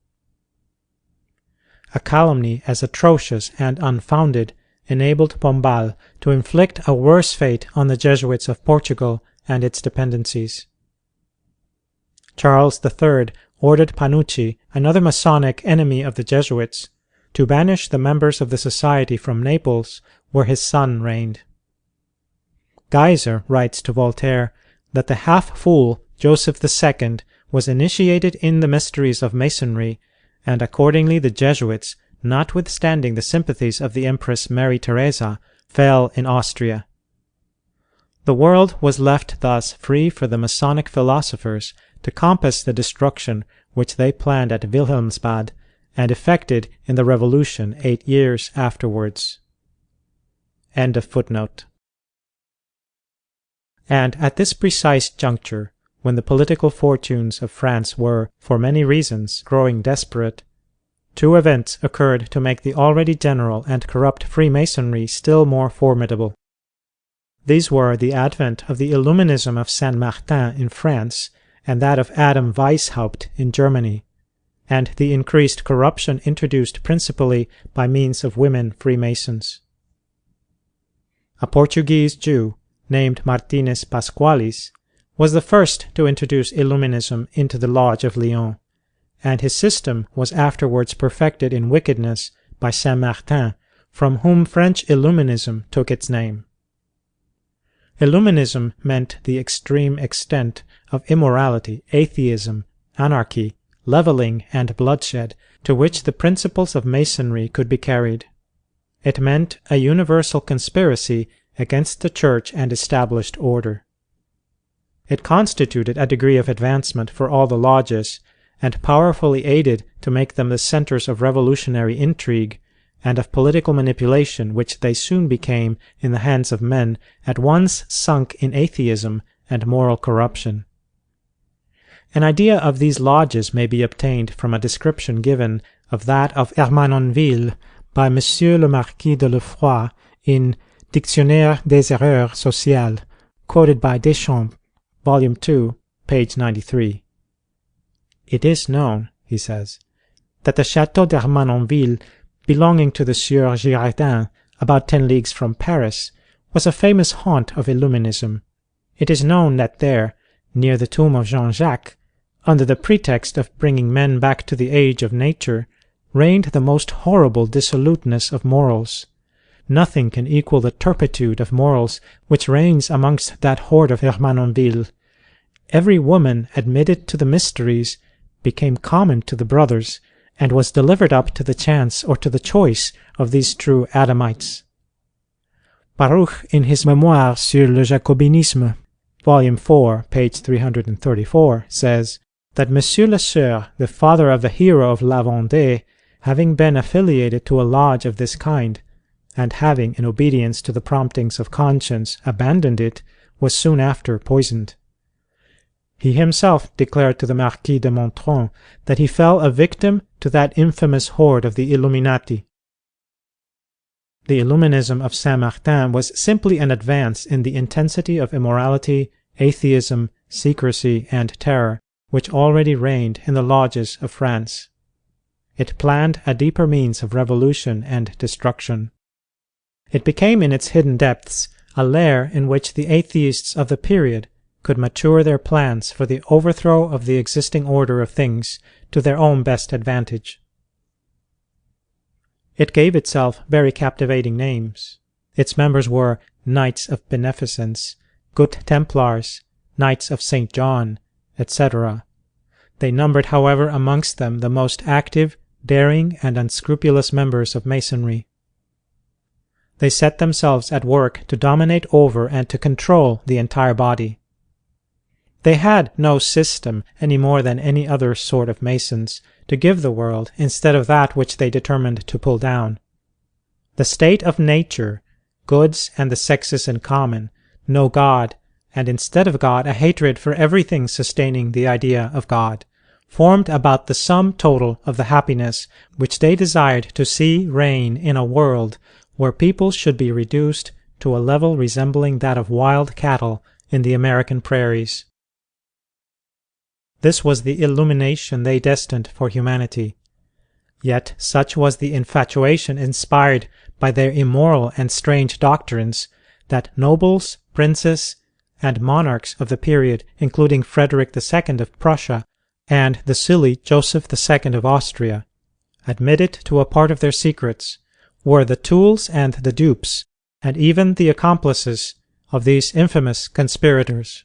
A calumny as atrocious and unfounded enabled Pombal to inflict a worse fate on the Jesuits of Portugal and its dependencies. Charles III ordered Panucci, another Masonic enemy of the Jesuits, to banish the members of the society from Naples, where his son reigned. Geyser writes to Voltaire that the half-fool Joseph II was initiated in the mysteries of Masonry, and accordingly the Jesuits, notwithstanding the sympathies of the Empress Mary Theresa, fell in Austria. The world was left thus free for the Masonic philosophers to compass the destruction which they planned at Wilhelmsbad and effected in the Revolution 8 years afterwards. End of footnote. And at this precise juncture, when the political fortunes of France were, for many reasons, growing desperate, two events occurred to make the already general and corrupt Freemasonry still more formidable. These were the advent of the Illuminism of Saint Martin in France and that of Adam Weishaupt in Germany, and the increased corruption introduced principally by means of women Freemasons. A Portuguese Jew, named Martínez Pasqualis, was the first to introduce Illuminism into the Lodge of Lyons, and his system was afterwards perfected in wickedness by Saint Martin, from whom French Illuminism took its name. Illuminism meant the extreme extent of immorality, atheism, anarchy, leveling, and bloodshed to which the principles of Masonry could be carried. It meant a universal conspiracy against the Church and established order. It constituted a degree of advancement for all the lodges, and powerfully aided to make them the centers of revolutionary intrigue and of political manipulation which they soon became in the hands of men at once sunk in atheism and moral corruption. An idea of these lodges may be obtained from a description given of that of Hermanonville by Monsieur le Marquis de Lefroy in Dictionnaire des Erreurs Sociales, quoted by Deschamps, Volume 2, page 93. It is known, he says, that the Château d'Hermanonville, belonging to the Sieur Girardin, about 10 leagues from Paris, was a famous haunt of Illuminism. It is known that there, near the tomb of Jean-Jacques, under the pretext of bringing men back to the age of nature, reigned the most horrible dissoluteness of morals. Nothing can equal the turpitude of morals which reigns amongst that horde of Hermanonville. Every woman admitted to the mysteries became common to the brothers, and was delivered up to the chance or to the choice of these true Adamites. Baruch, in his Memoires sur le Jacobinisme, Volume 4, page 334, says that Monsieur Le Sueur, the father of the hero of La Vendée, having been affiliated to a lodge of this kind, and having, in obedience to the promptings of conscience, abandoned it, was soon after poisoned. He himself declared to the Marquis de Montron that he fell a victim to that infamous horde of the Illuminati. The Illuminism of Saint-Martin was simply an advance in the intensity of immorality, atheism, secrecy, and terror which already reigned in the lodges of France. It planned a deeper means of revolution and destruction. It became in its hidden depths a lair in which the atheists of the period could mature their plans for the overthrow of the existing order of things to their own best advantage. It gave itself very captivating names. Its members were Knights of Beneficence, Good Templars, Knights of St. John, etc. They numbered, however, amongst them the most active, daring, and unscrupulous members of Masonry. They set themselves at work to dominate over and to control the entire body. They had no system, any more than any other sort of Masons, to give the world instead of that which they determined to pull down. The state of nature, goods and the sexes in common, no God, and instead of God a hatred for everything sustaining the idea of God, formed about the sum total of the happiness which they desired to see reign in a world where people should be reduced to a level resembling that of wild cattle in the American prairies. This was the illumination they destined for humanity. Yet such was the infatuation inspired by their immoral and strange doctrines that nobles, princes, and monarchs of the period, including Frederick II of Prussia and the silly Joseph II of Austria, admitted to a part of their secrets, were the tools and the dupes, and even the accomplices of these infamous conspirators.